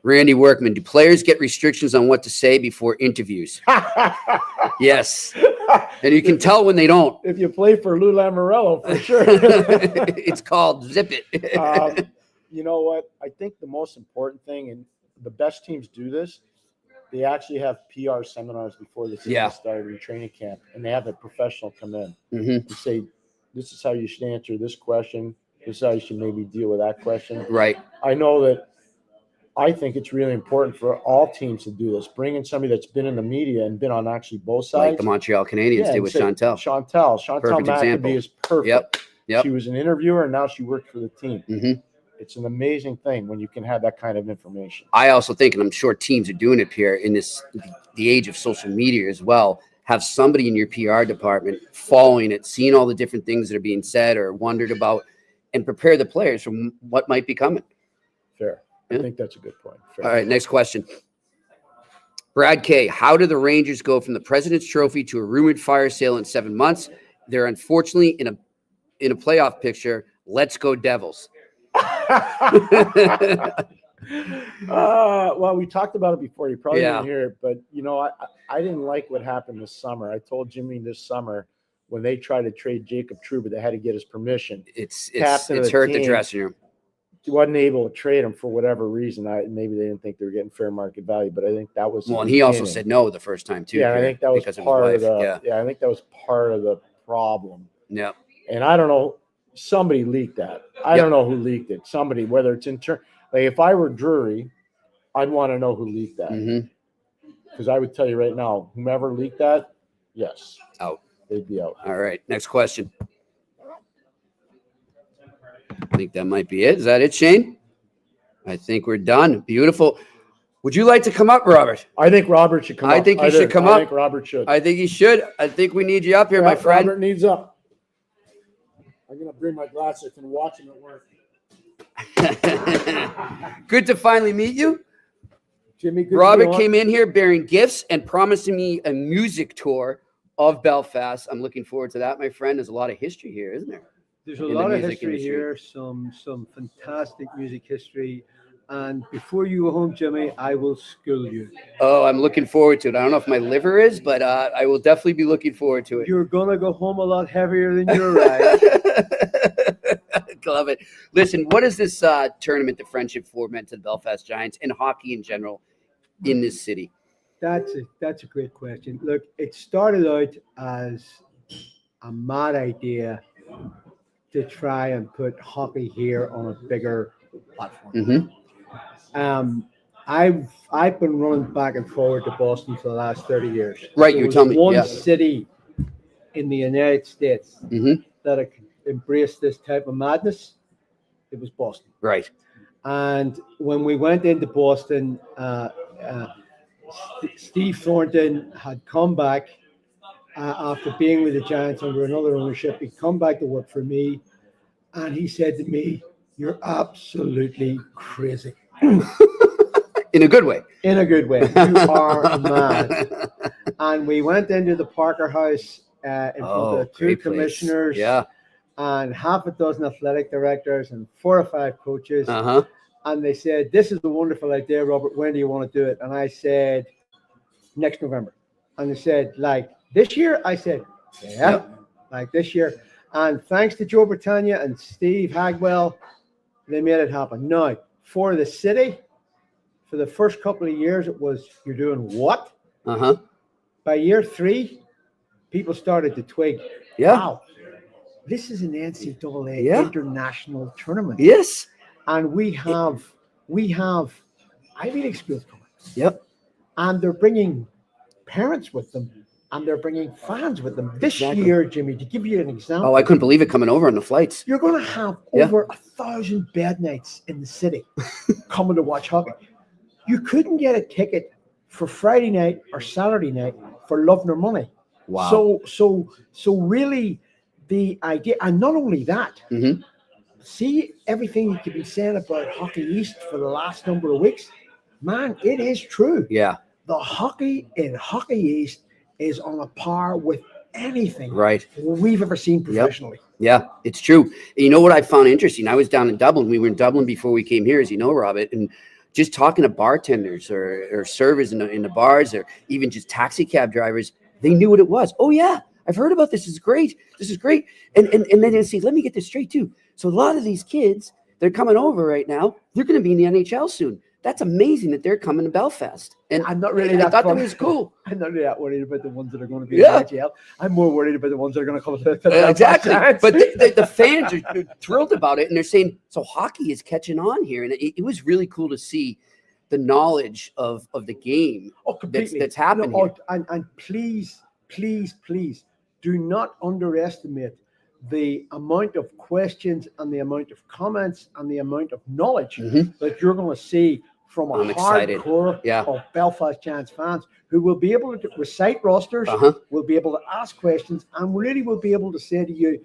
Randy Workman, do players get restrictions on what to say before interviews? Yes. And you can tell when they don't. If you play for Lou Lamoriello, for sure. It's called zip it. You know what? I think the most important thing, and the best teams do this, they actually have PR seminars before the season started in training camp, and they have a professional come in and say, this is how you should answer this question. This is how you should maybe deal with that question. Right. I know that I think it's really important for all teams to do this. Bring in somebody that's been in the media and been on actually both sides. Like the Montreal Canadiens did with Chantal. Chantal Perfect example. McAbee is perfect. Yep. She was an interviewer and now she worked for the team. Mm-hmm. It's an amazing thing when you can have that kind of information. I also think, and I'm sure teams are doing it, Pierre, in the age of social media as well, have somebody in your PR department following it, seeing all the different things that are being said or wondered about, and prepare the players from what might be coming. Fair. I think that's a good point. Fair. All right, next question. Brad K., how did the Rangers go from the President's Trophy to a rumored fire sale in 7 months? They're unfortunately in a playoff picture. Let's go Devils. Well, we talked about it before. You probably didn't hear it, but I didn't like what happened this summer. I told Jimmy this summer when they tried to trade Jacob Trouba, they had to get his permission. It's hurt the dressing room. He wasn't able to trade him for whatever reason. Maybe they didn't think they were getting fair market value, but I think that was and he also said no the first time too. Yeah, I think that was part of the. Yeah, I think that was part of the problem. Yeah, and I don't know. Somebody leaked that. I don't know who leaked it. Somebody, whether it's like if I were Drury, I'd want to know who leaked that. Because I would tell you right now, whomever leaked that, yes, out. They'd be out. All right, next question. I think that might be it. Is that it, Shane? I think we're done. Beautiful. Would you like to come up, Robert? I think Robert should come up. I think he should come up. I think Robert should. I think he should. I think we need you up here, my friend. Robert needs up. I'm going to bring my glasses and watch him at work. Good to finally meet you. Jimmy, Robert came in here bearing gifts and promising me a music tour of Belfast. I'm looking forward to that, my friend. There's a lot of history here, isn't there? There's a lot of history here, some fantastic music history. And before you go home, Jimmy, I will school you. Oh, I'm looking forward to it. I don't know if my liver is, but I will definitely be looking forward to it. You're going to go home a lot heavier than you're right. Love it. Listen, what is this tournament, the Friendship Four, meant to the Belfast Giants and hockey in general in this city? That's a great question. Look, it started out as a mad idea to try and put hockey here on a bigger platform. I've been running back and forward to Boston for the last 30 years. Right, you tell me. One city in the United States that embraced this type of madness. It was Boston. Right. And when we went into Boston, Steve Thornton had come back after being with the Giants under another ownership. He'd come back to work for me, and he said to me, "You're absolutely crazy." In a good way. In a good way. You are mad. And we went into the Parker House in front of the two commissioners and half a dozen athletic directors and 4 or 5 coaches. And they said, "This is a wonderful idea, Robert. When do you want to do it?" And I said, "Next November." And they said, "Like this year?" I said, "Yeah, like this year." And thanks to Joe Britannia and Steve Hagwell, they made it happen. Now, for the city, for the first couple of years, it was, "You're doing what?" By year 3, people started to twig. Wow, this is an NCAA international tournament. Yes. And we have Ivy League schools coming. Yep. And they're bringing parents with them, and they're bringing fans with them. This year, Jimmy, to give you an example. Oh, I couldn't believe it coming over on the flights. You're going to have over 1,000 bed nights in the city coming to watch hockey. You couldn't get a ticket for Friday night or Saturday night for love nor money. Wow. So really, the idea, and not only that, see everything you could be saying about Hockey East for the last number of weeks? Man, it is true. Yeah. The hockey in Hockey East is on a par with anything we've ever seen professionally. Yeah, it's true. You know what I found interesting? I was down in Dublin. We were in Dublin before we came here, as you know, Robert, and just talking to bartenders or servers in the bars or even just taxi cab drivers, they knew what it was. Oh, yeah, I've heard about this. This is great. This is great. And then they say, let me get this straight, too. So a lot of these kids, they're coming over right now. They're going to be in the NHL soon. That's amazing that they're coming to Belfast. And I'm not really I thought that was cool. I'm not really that worried about the ones that are going to be in the NHL. I'm more worried about the ones that are going to come to the exactly. But the fans are thrilled about it, and they're saying, so hockey is catching on here. And it was really cool to see the knowledge of the game that's happening. And please do not underestimate the amount of questions and the amount of comments and the amount of knowledge that you're going to see from a hardcore of Belfast Giants fans who will be able to recite rosters, will be able to ask questions, and really will be able to say to you,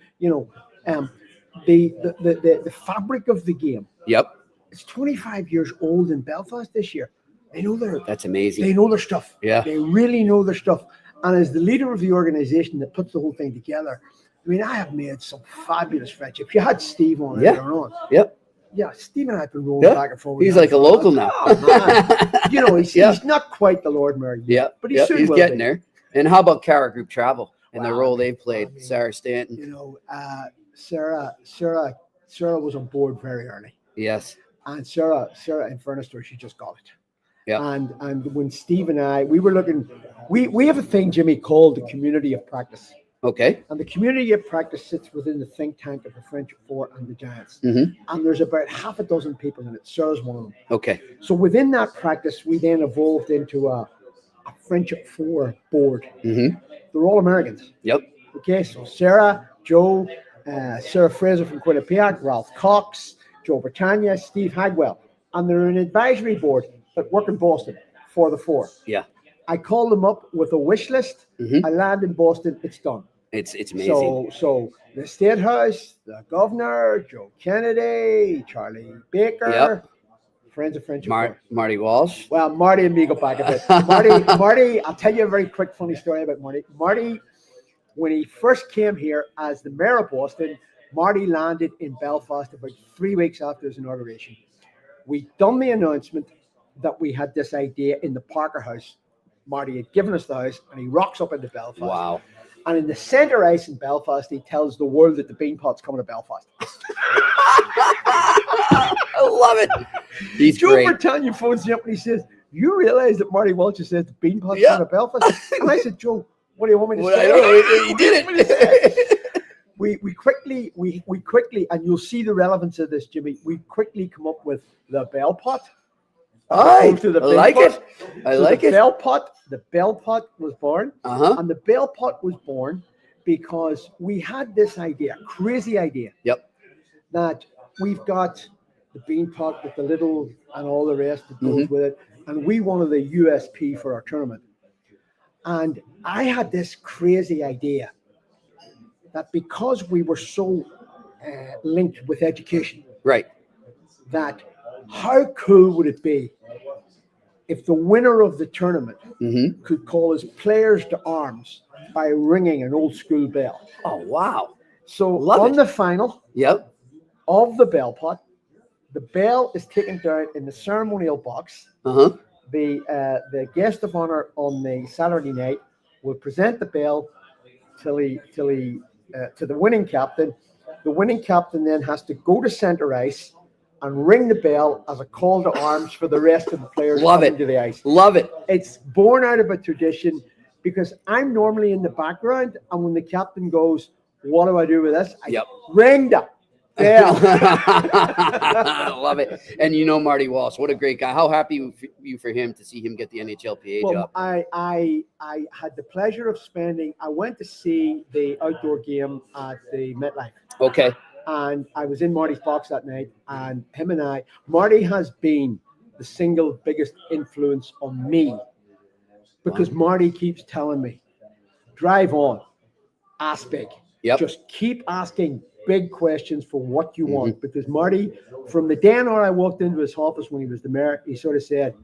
the fabric of the game. Yep. It's 25 years old in Belfast this year. They know that's amazing. They know their stuff. Yeah. They really know their stuff. And as the leader of the organization that puts the whole thing together, I mean, I have made some fabulous friendships. You had Steve on earlier on. Yep. Yeah, Steve and I have been rolling back and forth. He's like a local now. He's not quite the Lord Mayor yet, but he's getting there. And how about Cara Group Travel and the role they've played? Sarah Stanton. Sarah was on board very early. Yes. And Sarah, in fairness to her, she just got it. Yeah. And when Steve and I, we were looking, we have a thing, Jimmy, called the community of practice. Okay. And the community of practice sits within the think tank of the Friendship 4 and the Giants. Mm-hmm. And there's about half a dozen people in it. Sarah's one of them. Okay. So within that practice, we then evolved into a Friendship 4 board. Mm-hmm. They're all Americans. Yep. Okay, so Sarah, Joe, Sarah Fraser from Quinnipiac, Ralph Cox, Joe Britannia, Steve Hagwell. And they're an advisory board that work in Boston for the 4. Yeah. I called them up with a wish list. Mm-hmm. I land in Boston. It's done. It's amazing. So the State House, the Governor, Joe Kennedy, Charlie Baker, friends of Friendship. Marty Walsh. Well, Marty and me go back a bit. Marty, I'll tell you a very quick funny story about Marty. Marty, when he first came here as the mayor of Boston, Marty landed in Belfast about 3 weeks after his inauguration. We done the announcement that we had this idea in the Parker House. Marty had given us the house, and he rocks up into Belfast. Wow. And in the centre ice in Belfast, he tells the world that the Beanpot's coming to Belfast. I love it. He's Joe great. Britannia phones me up and he says, "You realise that Marty Walsh says the Beanpot's coming to Belfast?" And I said, "Joe, what do you want me to say?" I know, he did it. We quickly, and you'll see the relevance of this, Jimmy. We quickly come up with the Bellpot. I like it. The Bellpot was born, and the Bellpot was born because we had this idea, crazy idea. Yep. That we've got the Beanpot with the little and all the rest that goes with it, and we wanted the USP for our tournament. And I had this crazy idea that because we were so linked with education, right? That how cool would it be if the winner of the tournament could call his players to arms by ringing an old school bell? Oh, wow. So the final of the Bellpot, the bell is taken down in the ceremonial box. The guest of honor on the Saturday night will present the bell to the winning captain. The winning captain then has to go to center ice and ring the bell as a call to arms for the rest of the players coming to the ice. Love it. It's born out of a tradition because I'm normally in the background, and when the captain goes, "What do I do with this?" I ring the bell. I love it. And you know Marty Walsh, what a great guy. How happy you for him to see him get the NHLPA job? I had the pleasure of I went to see the outdoor game at the MetLife. Okay. And I was in Marty's box that night, and Marty has been the single biggest influence on me because Marty keeps telling me, drive on, ask big. Yep. Just keep asking big questions for what you want. Because Marty, from the day I walked into his office when he was the mayor, he sort of said,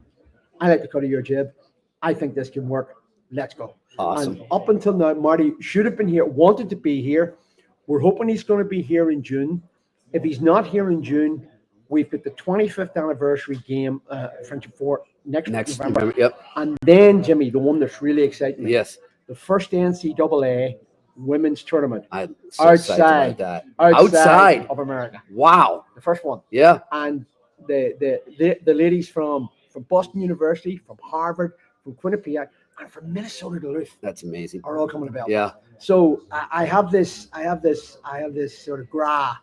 "I like the cut of your jib. I think this can work. Let's go." Awesome. And up until now, Marty should have been here, wanted to be here. We're hoping he's going to be here in June. If he's not here in June, we've got the 25th anniversary game, Friendship 4, next November. Yep. And then, Jimmy, the one that's really exciting me. Yes. The first NCAA women's tournament. I'm so excited about that. Outside of America. Wow. The first one. Yeah. And the ladies from Boston University, from Harvard, from Quinnipiac, and from Minnesota Duluth. That's amazing. Are all coming to Belfast. Yeah. So I have this sort of gra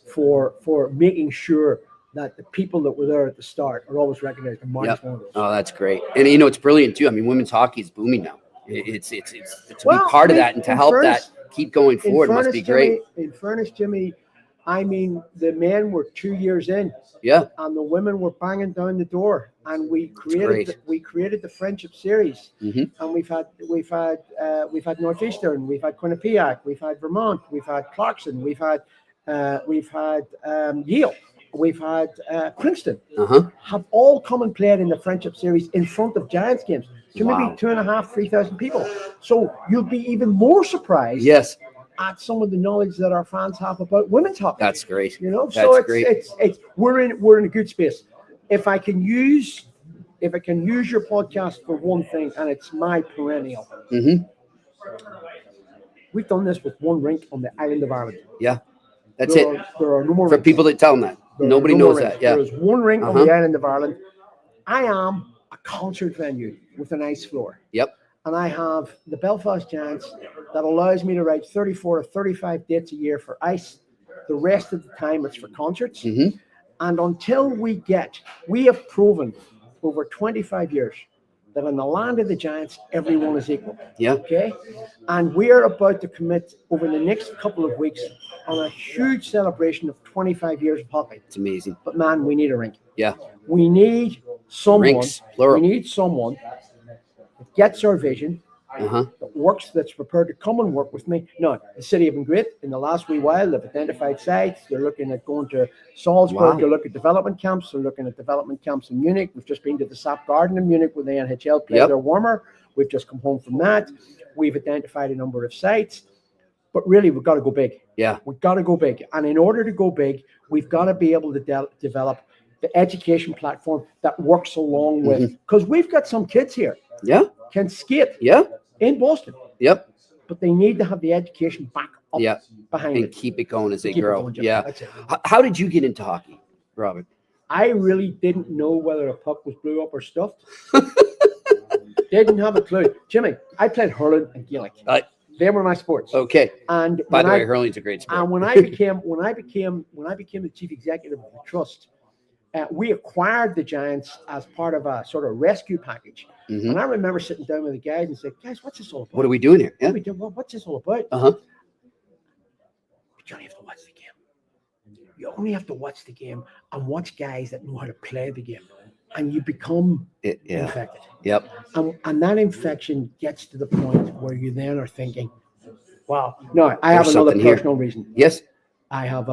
for making sure that the people that were there at the start are always recognized. And Marty's one of those. Oh, that's great. And it's brilliant too. I mean, women's hockey is booming now. It's to be part of that and to help that keep going forward must be great. In fairness, Jimmy, I mean, the men were 2 years in. Yeah. And the women were banging down the door, and we created the friendship series. Mm-hmm. And we've had Northeastern, we've had Quinnipiac, we've had Vermont, we've had Clarkson, we've had Yale, we've had Princeton. Have all come and played in the friendship series in front of Giants games to maybe 2,500, 3,000 people. So you'll be even more surprised. Yes. At some of the knowledge that our fans have about women's hockey. That's great. You know, That's so great. it's we're in a good space. If I can use your podcast for one thing, and it's my perennial. Mm-hmm. We've done this with one rink on the island of Ireland. Yeah, that's there are no more for rinks. people that tell them that. Nobody knows that. Yeah, there is one rink on the island of Ireland. I am a concert venue with an ice floor. Yep. And I have the Belfast Giants that allows me to write 34 or 35 dates a year for ice. The rest of the time it's for concerts. Mm-hmm. And until we have proven over 25 years that in the land of the Giants, everyone is equal. Yeah. Okay. And we are about to commit over the next couple of weeks on a huge celebration of 25 years of hockey. It's amazing. But man, we need a rink. Yeah. We need someone. Rinks, plural. We need someone that gets our vision, that works, that's prepared to come and work with me. No, the city have been great. In the last wee while, they've identified sites. They're looking at going to Salzburg to look at development camps. They're looking at development camps in Munich. We've just been to the SAP Garden in Munich where the NHL play their warmer. We've just come home from that. We've identified a number of sites. But really, we've got to go big. Yeah. We've got to go big. And in order to go big, we've got to be able to develop the education platform that works along with, because we've got some kids here. Yeah. Can skate. Yeah. In Boston. Yep. But they need to have the education back up behind and it. keep it going as they grow. Going, yeah. That's it. How did you get into hockey, Robert? I really didn't know whether a puck was blew up or stuffed. Didn't have a clue. Jimmy, I played hurling and Gaelic. They were my sports. Okay. And by the way, hurling's a great sport. And when I became the chief executive of the trust, we acquired the Giants as part of a sort of rescue package. Mm-hmm. And I remember sitting down with the guys and saying, "Guys, what's this all about? What are we doing here? Yeah. What's this all about?" But you only have to watch the game. You only have to watch the game and watch guys that know how to play the game, and you become infected. Yep. And that infection gets to the point where you then are thinking, "Wow, no, I have another personal reason." Yes. I have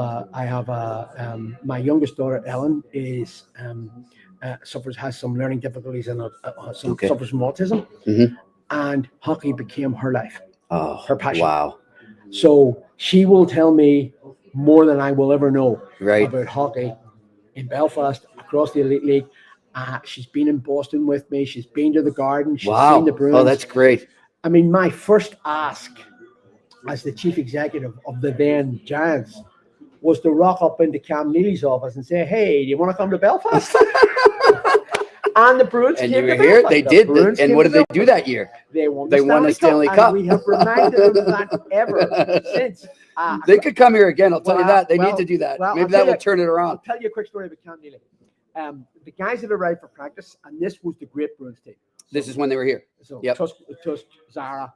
my youngest daughter Ellen is has some learning difficulties and suffers from autism, and hockey became her life, her passion. Wow! So she will tell me more than I will ever know about hockey in Belfast, across the Elite League. She's been in Boston with me. She's been to the Garden. She's seen the Bruins. Oh, that's great. I mean, my first ask as the chief executive of the then Giants was to rock up into Cam Neely's office and say, "Hey, do you want to come to Belfast?" And the Bruins and came you were to here. Belfast. They did. And what did they do that year? They won the Stanley Cup. And we have reminded them of that ever since. They could come here again. I'll tell you that. They need to do that. Maybe that will turn it around. I'll tell you a quick story about Cam Neely. The guys had arrived for practice, and this was the great Bruins team. This is when they were here. So yep. Tusk, Zara,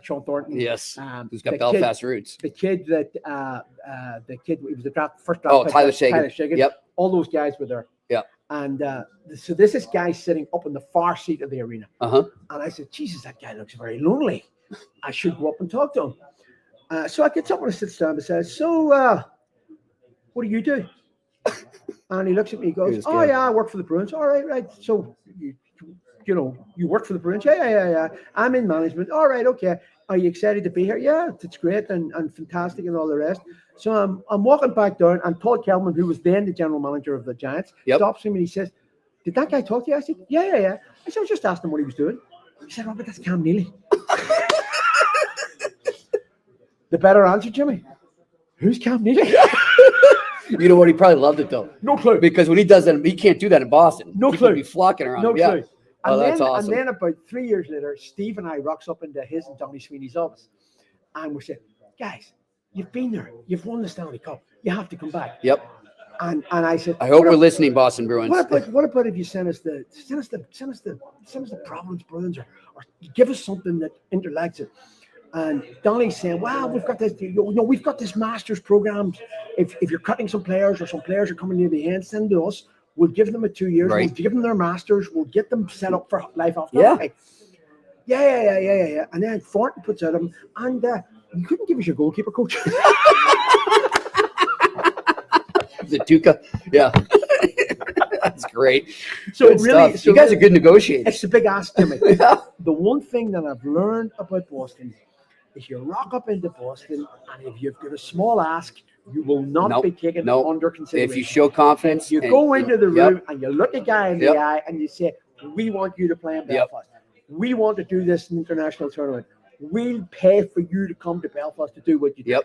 Sean Thornton. Yes. Who's got Belfast roots. The kid, he was the first draft pick. Tyler Sagan. Yep. All those guys were there. Yep. And so this is guy sitting up in the far seat of the arena. And I said, "Jesus, that guy looks very lonely. I should go up and talk to him." So I get up and I sit down and says, "So, what do you do?" And he looks at me and goes, "Oh, yeah, I work for the Bruins." "All right, right. So, you work for the Bruins?" Yeah. "I'm in management." "All right, okay. Are you excited to be here?" "Yeah, it's great and fantastic and all the rest." So I'm walking back down, and Todd Kelman, who was then the general manager of the Giants, stops him and he says, "Did that guy talk to you?" I said, Yeah. I said, "I was just asking him what he was doing." He said, "Oh, but that's Cam Neely." The better answer, Jimmy. Who's Cam Neely? You know what? He probably loved it though. No clue. Because when he does that, he can't do that in Boston. No People clue. be flocking around. No him. Yeah. clue. Oh, that's awesome. And then about 3 years later, Steve and I rocks up into his and Tommy Sweeney's office, and we said, "Guys, you've been there. You've won the Stanley Cup. You have to come back." Yep. And I said, I hope we're listening, Boston Bruins. What about if you send us the Providence Bruins or give us something that interacts it? And Donnie's saying, "Well, we've got this. We've got this masters program. If you're cutting some players or some players are coming near the end, send to us. We'll give them a 2 years. Right. We'll give them their masters. We'll get them set up for life after." Yeah. Yeah. And then Thornton puts out him, and you couldn't give us your goalkeeper coach. The Tuca, yeah, that's great. So Good really, stuff. You guys are good negotiators. It's a big ask, Jimmy. Yeah. The one thing that I've learned about Boston is you rock up into Boston, and if you've got a small ask, you will not be taken under consideration. If you show confidence, you go into the room and you look a guy in the eye and you say, "We want you to play in Belfast. We want to do this international tournament. We'll pay for you to come to Belfast to do what you do."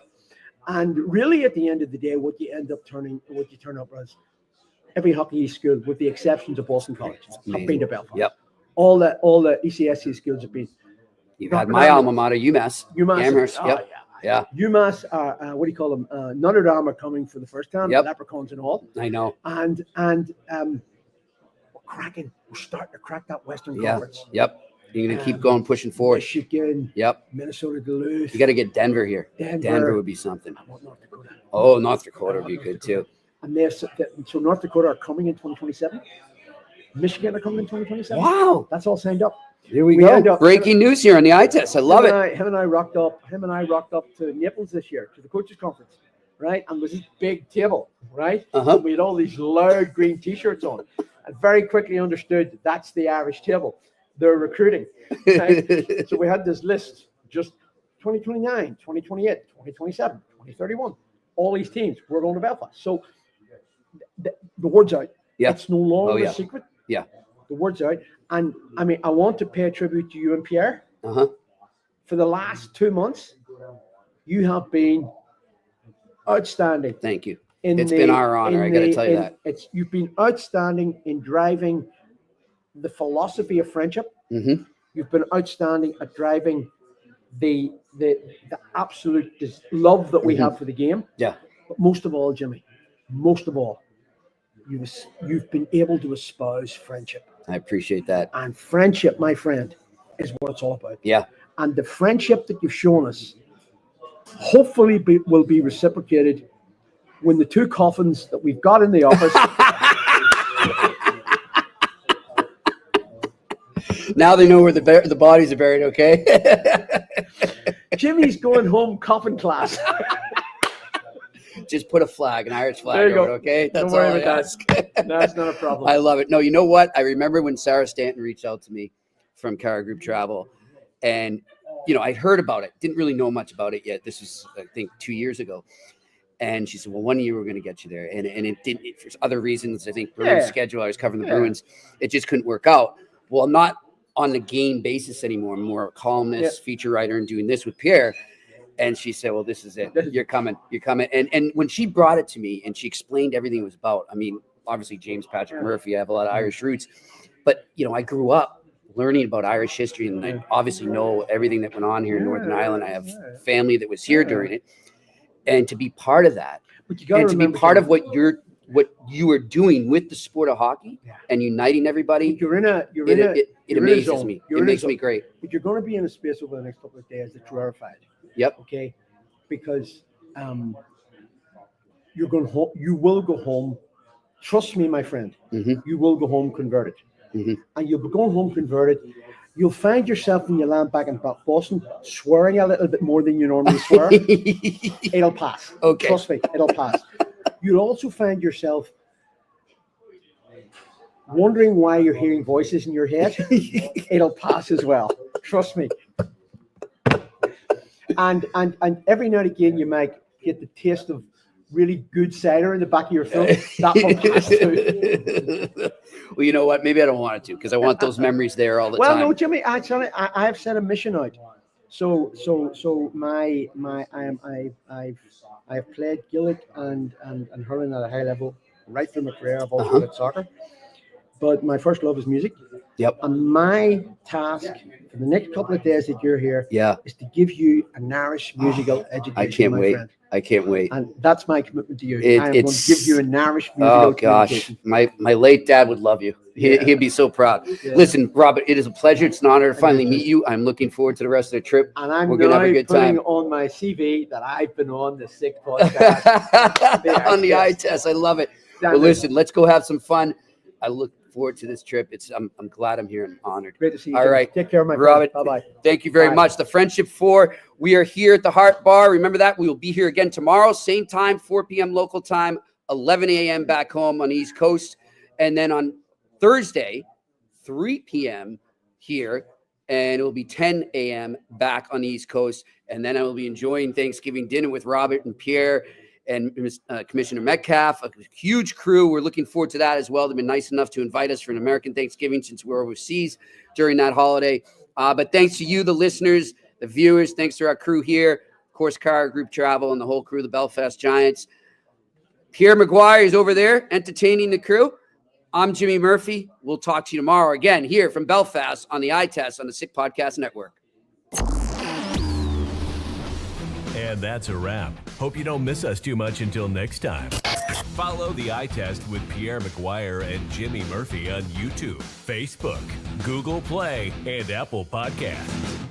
And really, at the end of the day, what you turn up as every hockey school, with the exceptions of Boston College, have been to Belfast. Yep. All the ECSC schools have been. You've had my alma mater, UMass. Amherst. Yeah. UMass are what do you call them? Notre Dame are coming for the first time. Leprechauns and all. I know. And we're cracking. We're starting to crack that Western Conference. Yep. You're going to keep going, pushing forward. Michigan. Yep. Minnesota Duluth. You got to get Denver here. Denver would be something. I want North Dakota. Oh, North Dakota would be good too. And so North Dakota are coming in 2027. Michigan are coming in 2027. Wow. That's all signed up. Here we go. Breaking news here on the eye test. I love it. Him and I rocked up to Naples this year to the coaches conference, right? And with this big table, right? We had all these loud green T-shirts on, and very quickly understood that's the Irish table. They're recruiting. Right? So we had this list, just 2029, 2028, 2027, 2031. All these teams, we're going to Belfast. So the word's out. Yeah. It's no longer a secret. Yeah. The word's out. And I mean, I want to pay a tribute to you and Pierre. For the last 2 months, you have been outstanding. Thank you. It's been our honor. I got to tell you that. You've been outstanding in driving the philosophy of friendship. You've been outstanding at driving the absolute love that we have for the game. Yeah. But most of all, Jimmy, you've been able to espouse friendship. I appreciate that. And friendship, my friend, is what it's all about. Yeah. And the friendship that you've shown us, hopefully will be reciprocated when the 2 coffins that we've got in the office. Now they know where the bodies are buried, okay? Jimmy's going home coffin class. Just put a flag, an Irish flag over it, okay? That's all I ask. That's not a problem. I love it. No, you know what? I remember when Sarah Stanton reached out to me from Cara Group Travel, and, I'd heard about it. Didn't really know much about it yet. This was, I think, 2 years ago. And she said, well, 1 year we're going to get you there. And it didn't, for other reasons, I think Bruins schedule, I was covering the Bruins. It just couldn't work out. Well, I'm not on the game basis anymore. I'm more a columnist, feature writer, and doing this with Pierre. And she said, well, this is it. You're coming. And when she brought it to me and she explained everything it was about, I mean, obviously James Patrick Murphy, I have a lot of Irish roots, but, I grew up learning about Irish history, and I obviously know everything that went on here in Northern Ireland. I have family that was here during it. And to be part of that, and to be part of what you are doing with the sport of hockey and uniting everybody, it amazes me. It makes me great. But you're going to be in a space over the next couple of days that's rarefied. Yep. Okay. Because you will go home. Trust me, my friend. You will go home converted, and you'll be going home converted. You'll find yourself when you land back in Boston swearing a little bit more than you normally swear. It'll pass. Okay. Trust me, it'll pass. You'll also find yourself wondering why you're hearing voices in your head. It'll pass as well. Trust me. And every now and again you might get the taste of really good cider in the back of your throat. That will pass too. Well, you know what? Maybe I don't want it to, because I want those memories there all the time. Well, no, Jimmy, actually, I have set a mission out. So I've played Gaelic and hurling at a high level right through my career. I've also played soccer, but my first love is music. Yep. And my task for the next couple of days that you're here is to give you an Irish musical education. I can't wait. Friend. I can't wait. And that's my commitment to you. I'm going to give you an Irish musical education. My late dad would love you. He'd be so proud. Yeah. Listen, Robert, it is a pleasure. It's an honor to finally meet you. I'm looking forward to the rest of the trip. And I'm We're going to have a good putting time. on my CV that I've been on the Sick podcast. On the eye test. I love it. Well, listen, let's go have some fun. I look forward to this trip. I'm glad I'm here and honored. Great to see you. All right. Take care, my Robert. Bye bye. Thank you very much. The Friendship 4. We are here at the Heart Bar. Remember that. We will be here again tomorrow, same time, 4 p.m. local time, 11 a.m. back home on the East Coast. And then on Thursday, 3 p.m. here, and it will be 10 a.m. back on the East Coast. And then I will be enjoying Thanksgiving dinner with Robert and Pierre and Commissioner Metcalf, a huge crew. We're looking forward to that as well. They've been nice enough to invite us for an American Thanksgiving since we're overseas during that holiday. But thanks to you, the listeners, the viewers. Thanks to our crew here, of course, Car Group Travel and the whole crew, the Belfast Giants. Pierre McGuire is over there entertaining the crew. I'm Jimmy Murphy. We'll talk to you tomorrow again here from Belfast on the Eye Test on the Sick Podcast Network. And that's a wrap. Hope you don't miss us too much until next time. Follow the Eye Test with Pierre McGuire and Jimmy Murphy on YouTube, Facebook, Google Play, and Apple Podcasts.